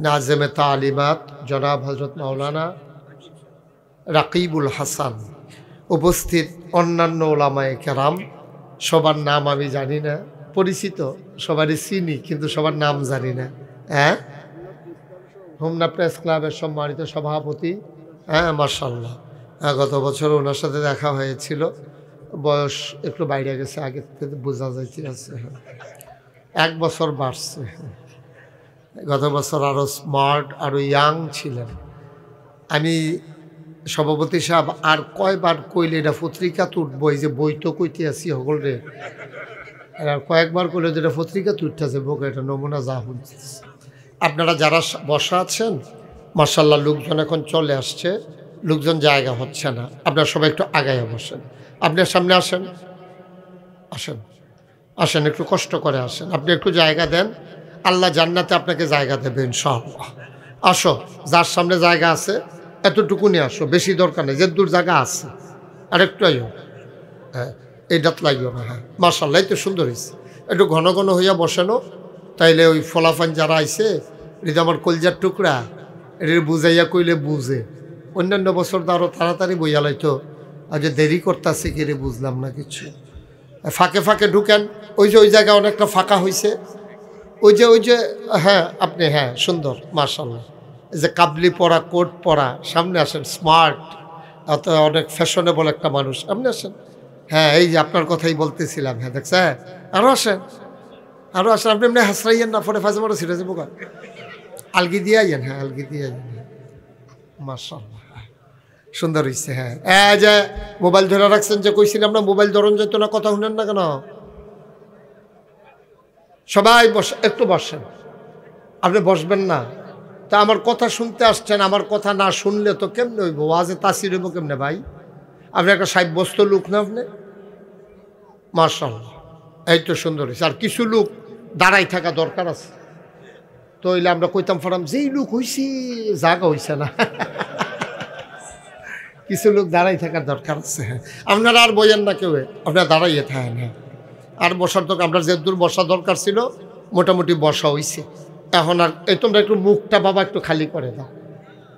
নাজেমে তালিমাত জনাব হযরত মাওলানা রাকিবুল হাসান, উপস্থিত অন্যান্য ওলামায়ে কেরাম, সবার নাম আমি জানি না, পরিচিত সবারই চিনি কিন্তু সবার নাম জানি না। হ্যাঁ, হোমনা প্রেস ক্লাবের সম্মানিত সভাপতি, হ্যাঁ মাশাআল্লাহ, গত বছর ওনার সাথে দেখা হয়েছিল, বয়স একটু বাইরে গেছে, আগে থেকে বোঝা যাচ্ছে, এক বছর বাড়ছে। গত বছর আরও স্মার্ট আরও ইয়াং ছিলেন। আমি সভাপতি সাহেব আর কয়বার কইলে এটা পত্রিকা তুটবো, এই যে বই তো কইতে আসি সকল রে, আর কয়েকবার কইলে যেটা পত্রিকা তুটতেছে বোকা, এটা নমুনা যা হচ্ছে। আপনারা যারা বসা আছেন মাশাআল্লাহ, লোকজন এখন চলে আসছে, লোকজন জায়গা হচ্ছে না, আপনারা সবাই একটু আগায় বসেন। আপনার সামনে আসেন, আসেন আসেন, একটু কষ্ট করে আসেন, আপনি একটু জায়গা দেন, আল্লাহ জান্নাতে আপনাকে জায়গা দেবে ইনশাআল্লাহ। আসো, যার সামনে জায়গা আছে এতটুকুনি আসো, বেশি দরকার নেই, যে দূর জায়গা আছে আর একটু আইও, হ্যাঁ এইটাত লাগিও না। হ্যাঁ মাশাআল্লাহ, এই তো সুন্দর হয়েছে, একটু ঘন ঘন হইয়া বসেনো, তাইলে ওই ফলাফান যারা আইছে, এটা আমার কলজার টুকরা, এটা বুঝাইয়া কইলে বুঝে। অন্যান্য বছর তো আরও তাড়াতাড়ি বইয়া লাইতো, আর যে দেরি করতেছে কি রে বুঝলাম না কিছু। ফাঁকে ফাঁকে ঢুকেন, ওই যে ওই জায়গা অনেকটা ফাঁকা হয়েছে, ওই যে হ্যাঁ আপনি, হ্যাঁ সুন্দর মাশাআল্লাহ, এই যে কাবলি পরা, কোট পরা, সামনে আসেন, স্মার্ট, অত অনেক ফ্যাশনেবল একটা মানুষ, আপনি আসেন। হ্যাঁ এই যে আপনার কথাই বলতেছিলাম, হ্যাঁ দেখছে, হ্যাঁ আরও আসেন, আরও আসেন, আপনি এমনি হাসরাইয়েন না, ফোনে ফাজে মারো ছিঁড়েছে বোকা, আলগি দিয়ে আইয়েন, হ্যাঁ আলগি দিয়ে আইয়েন, মাশাআল্লাহ। সুন্দর হয়েছে। হ্যাঁ, এই যে মোবাইল ধরে রাখছেন, যে কইছিলাম না মোবাইল ধরন যেত না, কথা শুনেন না কেন? সবাই একটু বসেন। আপনি বসবেন না? তা আমার কথা শুনতে আসছেন, আমার কথা না শুনলে তো কেমনে হইব? ওয়াজে তাসির হইব কেমনে ভাই? আপনি একটা সাব্যস্ত লোক না আপনি? মাশাআল্লাহ, এই তো সুন্দর হয়েছে। আর কিছু লোক দাঁড়াই থাকা দরকার আছে, তো হইলে আমরা কইতাম ফারাম যেই লোক হইছি জাগা হইছে না। কিছু লোক দাঁড়াই থাকার দরকার আছে। হ্যাঁ, আপনারা আর বইয়েন না কেউ, আপনারা দাঁড়াইয়ে থাকেন। হ্যাঁ, আর বসার তো আপনার যে দূর বসা দরকার ছিল মোটামুটি বসা হইছে। এখন আর এই তোমরা একটু মুখটা বাবা একটু খালি করে দাও।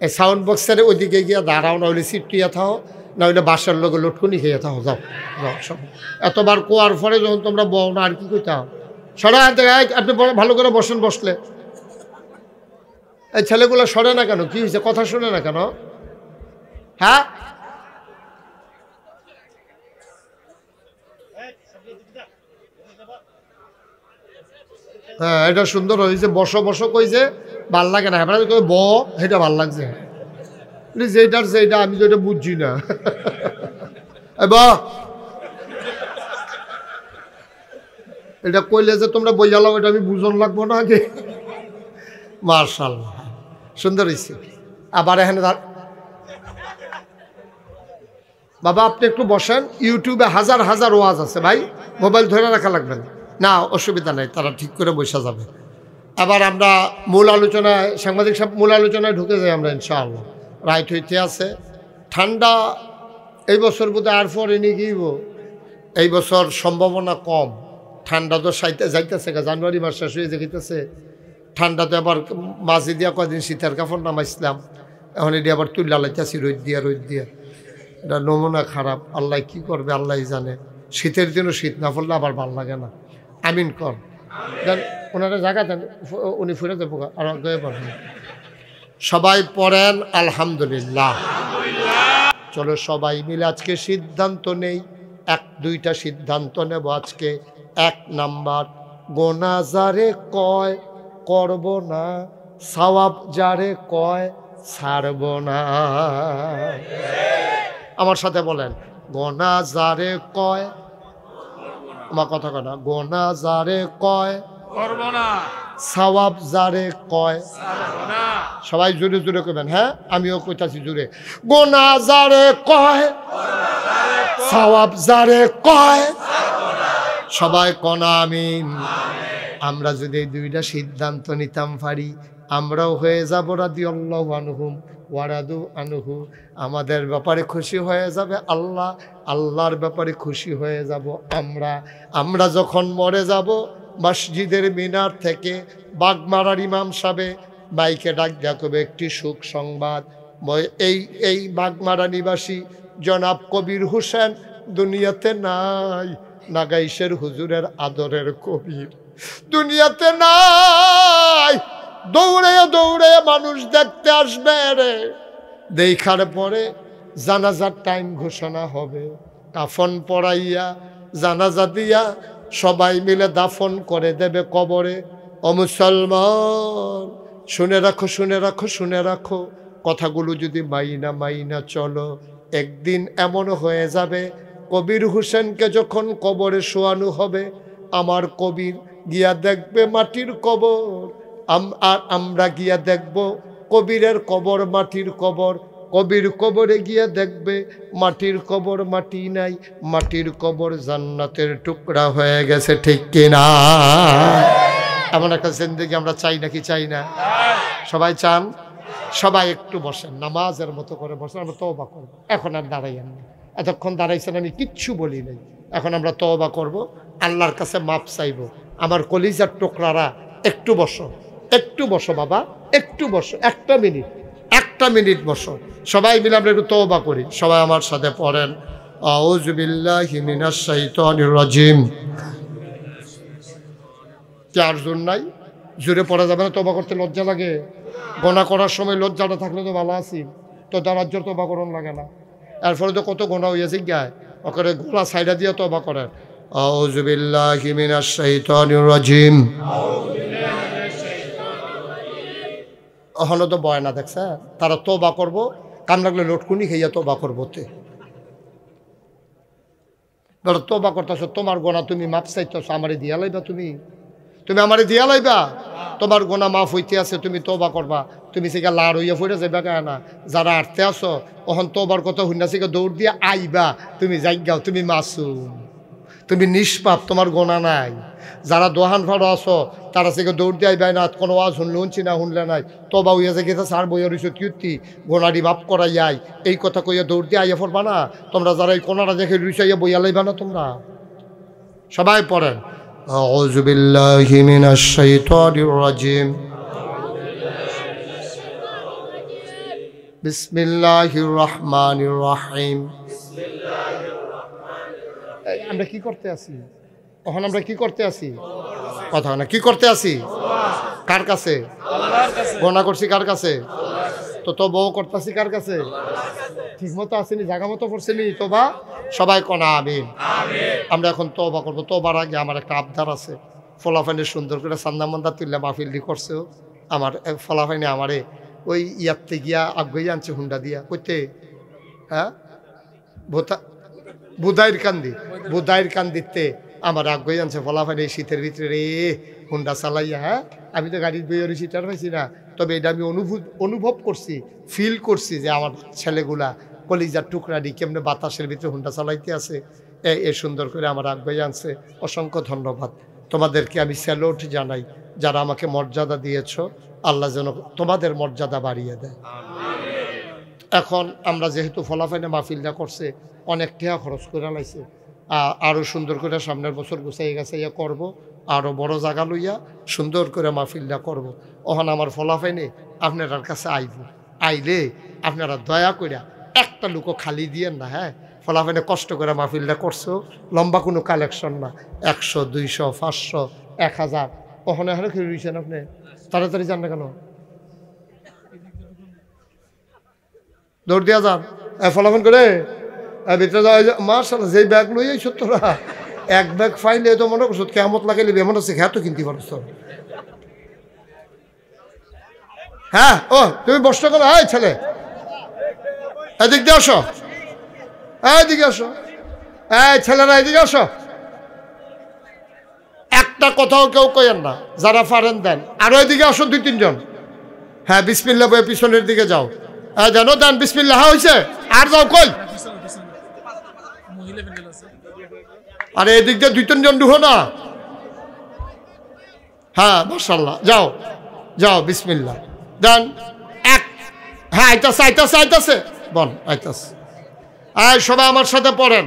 এই সাউন্ড বক্সের ওইদিকে গিয়ে দাঁড়াও, না হইলে সিটিয়া থাও, না হইলে বাসার লোক লটকুনি খেয়ে থাও। যাও যাও সব। এতবার কোয়ার পরে যখন তোমরা বও না, আর কি কইতাম? সরা আপনি ভালো করে বসেন। বসলে এই ছেলেগুলো সরে না কেন? কি হয়েছে? কথা শুনে না কেন? হ্যাঁ, হ্যাঁ, এটা সুন্দর হয়েছে। বসো বসো কইছে, ভাল লাগে না। এবার ব এটা ভাল লাগছে, যেটার যেটা আমি তো এটা বুঝছি না। এটা কইলে যে তোমরা বইয়ালাম, এটা আমি বুঝন লাগবো না আগে? মাশাআল্লাহ, সুন্দর হয়েছে। আবার এখানে বাবা আপনি একটু বসেন। ইউটিউবে হাজার হাজার ওয়াজ আছে ভাই, মোবাইল ধরে রাখা লাগবে না। না, অসুবিধা নেই, তারা ঠিক করে বসা যাবে। আবার আমরা মূল আলোচনায়, সাংবাদিক সাহেব, মূল আলোচনায় ঢুকে যাই আমরা ইনশাআল্লাহ। রাইট হইতে আছে। ঠান্ডা এই বছর বোধহয় আর পরে নিয়ে গিয়েব, এই বছর সম্ভাবনা কম। ঠান্ডা তো যাইতেছে, জানুয়ারি মাস শেষ হয়ে যেতেছে। ঠান্ডা তো আবার মাঝে দিয়া কদিন শীতের কাপড় নামাইছিলাম, এখন এটি আবার তুল্লা লাইতেছি রোদ দিয়া। এটা নমুনা খারাপ। আল্লাহ কি করবে আল্লাহ জানে। শীতের জন্য শীত না পড়লে আবার ভাল লাগে না। আমিন কর দেন, ওনারা জায়গা দেন, উনি ফিরে দেবো। আর সবাই পড়েন আলহামদুলিল্লাহ। চলো সবাই মিলে আজকে সিদ্ধান্ত নেই, দুইটা সিদ্ধান্ত নেব আজকে। 1 নাম্বার, গোনা যারে কয় করব না, সওয়াব যারে কয় ছাড়ব না। আমার সাথে বলেন, গোনা যারে কয়, আমার কথা কয় না, গোনা যারে কয় করব না, সওয়াব যারে কয় ছাড়ব না। সবাই জোরে জোরে কইবেন। হ্যাঁ, আমিও কইতাছি জোরে। গোনা যারে কয়, সওয়াব যারে কয়, সবাই কোন আমিন। আমরা যদি এই দুইটা সিদ্ধান্ত নিতাম পারি, আমরাও হয়ে যাব রাদিয়াল্লাহু আনহুম ওয়া রাদু আনহু। আমাদের ব্যাপারে খুশি হয়ে যাবে আল্লাহ, আল্লাহর ব্যাপারে খুশি হয়ে যাব আমরা যখন মরে যাব, মসজিদের মিনার থেকে বাগমারার ইমাম সাহেব বাইকে ডাক দেখাবে একটি সুখ সংবাদ। এই বাগমারা নিবাসী জনাব কবির হোসেন দুনিয়াতে নাই। নাগাইশের হুজুরের আদরের কবির দুনিয়াতে নাই। দৌড়ে দৌড়ে মানুষ দেখতে আসবে রে। দেখার পরে জানাজার টাইম ঘোষণা হবে, কাফন পরাইয়া জানাজা দিয়া সবাই মিলে দাফন করে দেবে কবরে। ও মুসলমান, শুনে রাখো, শুনে রাখো, শুনে রাখো। কথাগুলো যদি মাইনা চলো, একদিন এমন হয়ে যাবে, কবির হোসেনকে যখন কবরে শোয়ানো হবে, আমার কবির গিয়া দেখবে মাটির কবর, আর আমরা গিয়া দেখব কবিরের কবর মাটির কবর। কবির কবরে গিয়া দেখবে মাটির কবর, মাটি নাই, মাটির কবর জান্নাতের টুকরা হয়ে গেছে। ঠিক কিনা? এমন একটা জিন্দেগি আমরা চাই নাকি চাই না? সবাই চান? সবাই একটু বসেন, নামাজের মতো করে বসেন। আমরা তওবা করব। এখন আর দাঁড়াইয়েন না। এতক্ষণ দাঁড়াইছেন আমি কিচ্ছু বলি নাই। এখন আমরা তওবা করব, আল্লাহর কাছে মাপ চাইব। আমার কলিজার টুকরারা একটু বসো, একটু বসো বাবা, একটু বসো, একটা মিনিট বসো। সবাই মিলে আমরা একটু তওবা করি। সবাই আমার সাথে পড়েন, আউযু বিল্লাহি মিনাশ শাইতানির রাজিম। চার জন নাই, জোরে পড়া যাবে না। তওবা করতে লজ্জা লাগে। গোনা করার সময় লজ্জাটা থাকলে তো ভালো আছি, তো দাঁড়াজ্জর তওবা করুন লাগে না। এরপরে তো কত গোনা হইয়াছে গায়ে, ওখানে গোলা সাইডা দিয়ে তওবা করেন। আউযু বিল্লাহি মিনাশ শাইতানির রাজিম। ওখানে তো বয় না, দেখছে তারা তওবা করব, কাম লাগলে লটকুনি খাইয়া তবা করবোতে ধরো তবা করতেছো, তোমার গোনা তুমি মাপ চাইতেছো, আমারে দিয়া লাইবা, তুমি আমারে দিয়া লাইবা, তোমার গোনা মাফ হইতে আছে, তুমি তবা করবা, তুমি সেগা লার হইয়া ফুটে যাইবা কেনা। যারা আটতে আসো ওখান তোবার কথা হুন্না সেগা দৌড় দিয়ে আইবা, তুমি যাইগাও, তুমি মাসুম, তুমি নিষ্পাপ, তোমার গোনা নাই। যারা দোহান ফাড়ো আসো তারা সেগে দৌড় দিয়ে আইবাই না, কোনো আওয়াজ শুনলে শুনছি না, শুনলে নাই, তবা হইয়া যে গেছে সার বইয়া রইছো কীর্তি গোনাডি মাপ করাই যাই, এই কথা কইয়া দৌড় দিয়ে আইয়া পড়বা না। তোমরা যারা এই কোনাটা দেখে রুইসাইয়া বইয়া লাইবা না, তোমরা সবাই পড়েন আউযু বিল্লাহি মিনাশ শাইতানির রাজিম বিসমিল্লাহির রহমানির রহিম। আমরা কি করতে আছি এখন? আমরা কি করতে আছি? কথা না, কি করতে আছি? কার কাছে? গোনা করছি কার কাছে? তো বউ করতেছি কার কাছে? ঠিক মতো আসেনি, জায়গা মতো পড়ছেনি তোবা? সবাই কনা আমিন। আমরা এখন তবা করবো। তোবার আগে আমার একটা আবদার আছে। ফলাফাইনে সুন্দর করে সান্দামন্দা তুললে মাহফিলটি করছেও আমার ফলাফাইনে আমারে ওই ইয়াতে গিয়া আগে আনছে হুন্ডা দিয়া কইতে, হ্যাঁ বুধাইয়ের কান্দিতে আমার আগে আনছে ফলাফাইনে শীতের ভিতরে রে হুন্ডা চালাইয়া। হ্যাঁ, আমি তো গাড়ির বইয়ের সিটার পাইছি না, তবে এটা আমি অনুভব করছি, ফিল করছি যে আমার ছেলেগুলা কলিজার টুকরাটি কেমনে বাতাসের ভিতরে হুন্ডা চালাইতে আছে। এ সুন্দর করে আমার আগ্রহ আনছে। অসংখ্য ধন্যবাদ তোমাদেরকে, আমি স্যালুট জানাই। যারা আমাকে মর্যাদা দিয়েছ, আল্লাহ যেন তোমাদের মর্যাদা বাড়িয়ে দেয়। এখন আমরা যেহেতু ফলাফাইনে মাহফিলটা করছে, অনেক টাকা খরচ করে লাইছে, আরও সুন্দর করে সামনের বছর গুছাইয়া গাছাইয়া করব, আরও বড় জায়গা লইয়া সুন্দর করে মাহফিলটা করব। ওখানে আমার ফলাফাইনে আপনার কাছে আইলে আপনারা দয়া করিয়া একটা লুকো খালি দিয়েন না। হ্যাঁ, ফলাফাইনে কষ্ট করে মাহফিলটা করছো, লম্বা কোনো কালেকশন না, 100, 200, 500, 1000 ওখানে এখানে খেয়ে রয়েছেন আপনি। তাড়াতাড়ি যান না কেন? দৌড় দিয়া যান, ফলাফল করে ভিতরে যাওয়া। মার্শাল্লাহ, যেই ব্যাগ লইয়াই সত্যরা এক ব্যাগ ফাইলে তো মনে করছো কেমত লাগাইলে এমন আছে খেয়াতো কিনতে পারছো। হ্যাঁ, ও তুমি বসতে করো। হ্যাঁ ছেলে, এদিক দিয়ে আসো, এদিকে আসো, ছেলেরা এদিকে আসো। একটা কথাও কেউ কইেন না, যারা পারেন দেন। আরো এদিকে আসো 2-3 জন। হ্যাঁ, বিসমিল্লাহ বলে পিছনের দিকে যাও। জানো দেন বিসমিল্লাহ। হ্যাঁ হয়েছে, আর যাও কই। আরে এদিক দিয়ে 2-3 জন ঢুকো না। হ্যাঁ মাশাআল্লাহ, যাও যাও বিসমিল্লাহ দেন। হ্যাঁ আইতাছে বল, আইতাছে। সবাই আমার সাথে পড়েন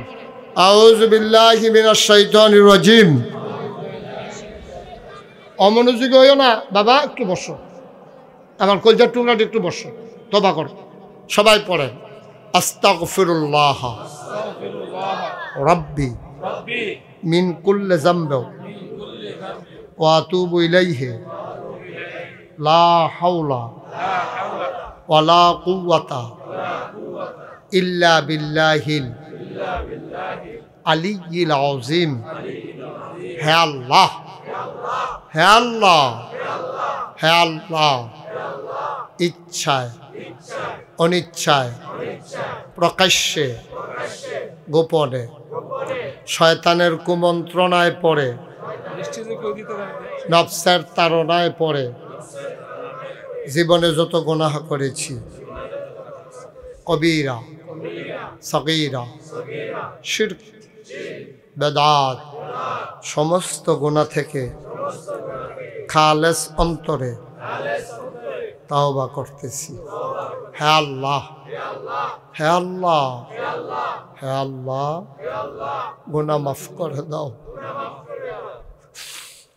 আউযু বিল্লাহি মিনাশ শাইতানির রাজিম। অমনোযোগী হইও না বাবা, একটু বসো, আমার কলজার টুকরাটা একটু বসো, তওবা কর। সবাই পড়েন আস্তাগফিরুল্লাহ রাব্বি মিন কুল্লি যামবি ওয়া আতুবু ইলাইহি লা হাওলা ওয়ালা কুওয়াতা ইল্লা বিল্লাহিল আলিয়্যিল আযীম। হে আল্লাহ, হে আল্লাহ, হে আল্লাহ, ইচ্ছায় অনিচ্ছায় প্রকাশ্যে গোপনে শয়তানের কুমন্ত্রণায় পড়ে, নফসের তাড়নায় পড়ে জীবনে যত গুনাহ করেছি, কবিরা সগীরা শিরক বেদাত সমস্ত গুনাহ থেকে খালেস অন্তরে তাওবা করতেছি। হে আল্লাহ, হে আল্লাহ, হে আল্লাহ, গুনাহ মাফ করে দাও,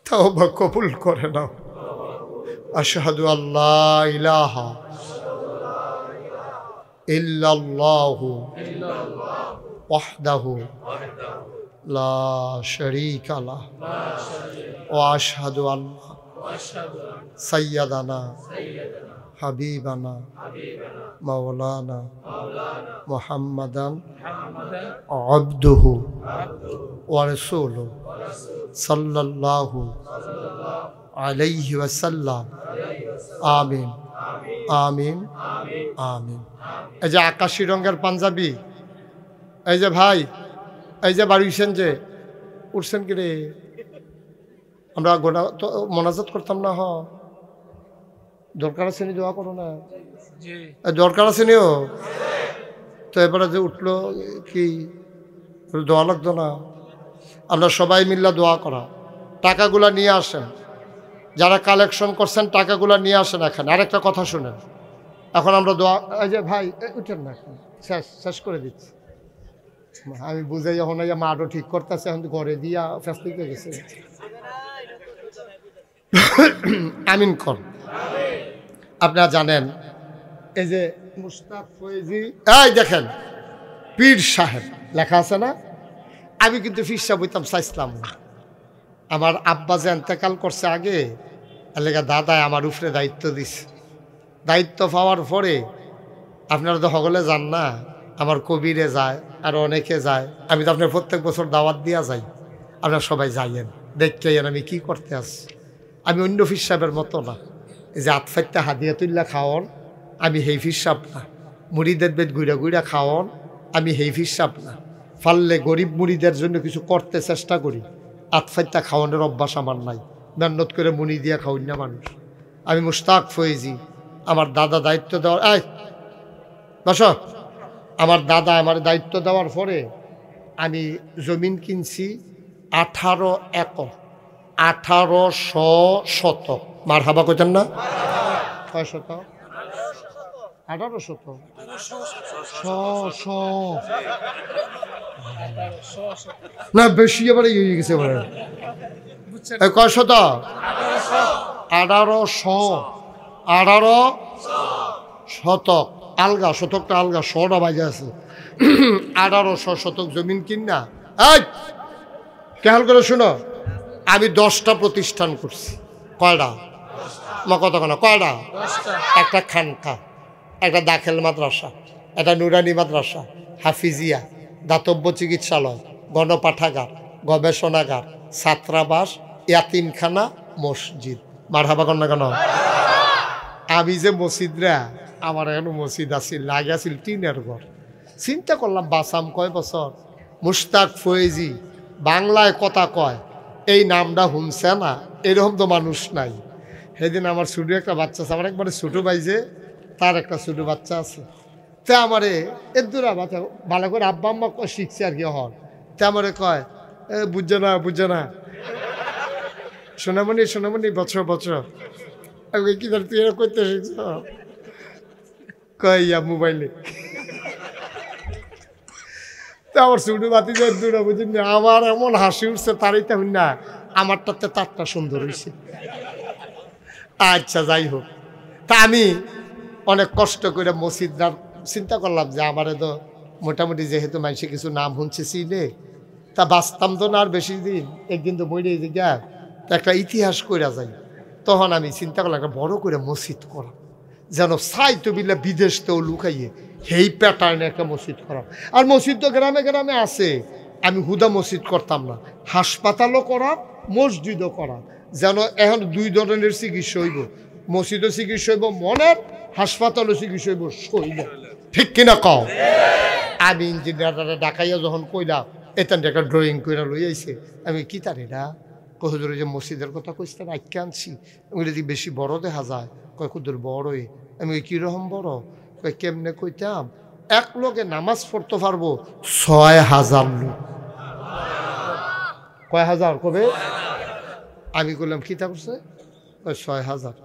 তাওবা কবুল করে নাও। আশহাদু আল্লা ইলাহা ইল্লাল্লাহু ওয়াহদাহু লা শারীকা লাহ ওয়া আশহাদু আন্না সাইয়্যিদানা হাবিবানা মাওলানা মুহাম্মাদান আবদুহু ওয়া রাসূলুহু সাল্লাল্লাহু আলাইহি ওয়াসাল্লাম। আমিন আমিন আমিন। এই যে আকাশি রঙের পাঞ্জাবি, এই যে ভাই, এই যে বাড়িছেন যে উঠছেন কি রে, আমরা গোটা তো মোনাজাত করতাম না? দরকার আছে নি দোয়া করো না? দরকার আছে নিও তো। এবারে যে উঠলো কি দোয়া লাগতো না? আমরা সবাই মিল্লা দোয়া করা। টাকাগুলা নিয়ে আসেন, যারা কালেকশন করছেন টাকাগুলা নিয়ে আসেন এখানে। আরেকটা কথা শুনেন, এখন আমরা দোয়া, এই যে ভাই উঠেন না, এখন শেষ শেষ করে দিচ্ছি। আমি বুঝাই যখন এই মা আরো ঠিক করতেছে, এখন ঘরে দিয়া ফেসলিক হয়ে গেছে। আমিন কর। আপনারা জানেন এই যে মুশতাক ফয়েজি, এই দেখেন পীর সাহেব লেখা আছে না? আমি কিন্তু পীর সাহেব হইতাম চাইছিলাম না। আমার আব্বা যে এন্তেকাল করছে আগে, এলাকা দাদায় আমার উপরে দায়িত্ব দিছে। দায়িত্ব পাওয়ার পরে আপনারা তো সকলে যান না, আমার কবিরে যায় আর অনেকে যায়। আমি তো আপনার প্রত্যেক বছর দাওয়াত দিয়া যাই, আপনারা সবাই যাইয়েন, দেখতে যান আমি কি করতে আসছি। আমি অন্য পীর সাহেবের মতো না, এই যে আতফাইতে হাদিয়া তুল্লা খাওয়ান, আমি হেই পীর সাহেব না। মুড়িদের বেদ গুইরা গুইরা খাওয়ান, আমি হেই পীর সাহেব না। পারলে গরিব মুড়িদের জন্য কিছু করতে চেষ্টা করি। আতফাইতা খাওয়ানোর অভ্যাস আমার নাই, মেহনত করে মুড়ি দিয়া খাওয়াই না মানুষ। আমি মুশতাক ফয়েজি, আমার দাদা দায়িত্ব দেওয়ার, এই বস, আমার দাদা আমার দায়িত্ব দেওয়ার পরে আমি জমিন কিনছি 18 একর, 1800 শতক। মার হাবা কইতেন না? কয় শতক? 18 শতক। না বেশি এবারে ইয়ে গেছে। কয় শতক? 1800 শতক। আলগা শতকটা আলগা, 100টা বাজে আছে। 1800 শতক জমিন কিনা, এই খেয়াল করে শোনো, আমি 10টা প্রতিষ্ঠান করছি। কয়টা? মা কত কেন? কয়টা? একটা খানকা, একটা দাখিল মাদ্রাসা, একটা নুরানি মাদ্রাসা, হাফিজিয়া, দাতব্য চিকিৎসালয়, গণপাঠাগার, গবেষণাগার, ছাত্রাবাস, ইয়াতিমখানা, মসজিদ। মারহাবা কন্যা কেন? আমি যে মসজিদরা, আমার এখন মসজিদ আছিল, লাগে আছিল টিনের ঘর। চিন্তা করলাম বাসাম কয় বছর। মুশতাক ফয়েজি বাংলায় কথা কয়, এই নামটা শুনছে না এরকম তো মানুষ নাই। সেদিন আমার ছোটো একটা বাচ্চা আছে, আমার একবারে ছোটো ভাই যে, তার একটা ছোটো বাচ্চা আছে। তে আমারে এদুরা বাচ্চা ভালো করে আব্বা আম্মা শিখছে আর কি হন। তে আমারে কয় বুঝছে না, বুঝছে না, সোনামণি সোনামণি বছর বছর। আমি কি তুই এরা করতে শিখছ? কয় ইয়া মোবাইলে। তা আমার ছোটো বাতি যে দূরা বুঝিনি, আমার এমন হাসি উঠছে তারই তেমন না, আমারটাতে তারটা সুন্দর হয়েছে। আচ্ছা যাই হোক, তা আমি অনেক কষ্ট করে মসজিদটার চিন্তা করলাম যে আমারে তো মোটামুটি যেহেতু মানুষে কিছু নাম শুনছে চিনে, তা বাঁচতাম তো না আর বেশি দিন, একদিন তো বইরে গিয়া তা একটা ইতিহাস কইরা যাই। তখন আমি চিন্তা করলাম একটা বড় করে মসজিদ করা, যেন সাই তো বিলে বিদেশ তো লুকাইয়ে সেই প্যাটার্নে একটা মসজিদ করা। আর মসজিদ তো গ্রামে গ্রামে আছে, আমি হুদা মসজিদ করতাম না, হাসপাতালও করা, মসজিদও করা, যেন এখন দুই ধরনের চিকিৎসা হইব। মসজিদও চিকিৎসা হইব মনের, হাসপাতালও চিকিৎসা হইব শরীরে। ঠিক কিনা কও? আমি ইঞ্জিনিয়াররা ডাকাইয়া যখন কইলাম, এখান একটা ড্রয়িং করে লই আইছে। আমি কি তার এটা কহুদুর যে মসজিদের কথা কইতে আইকে আনছি, ওগুলো যদি বেশি বড় দেখা যায়। কয় কুদুর বড়ই। আমি কীরকম বড়? কয় কেমনে কইতাম, এক লোকে নামাজ পড়তে পারবো 6000 লোক। কয় হাজার কবে? আমি কইলাম কি তা করছে? 6000।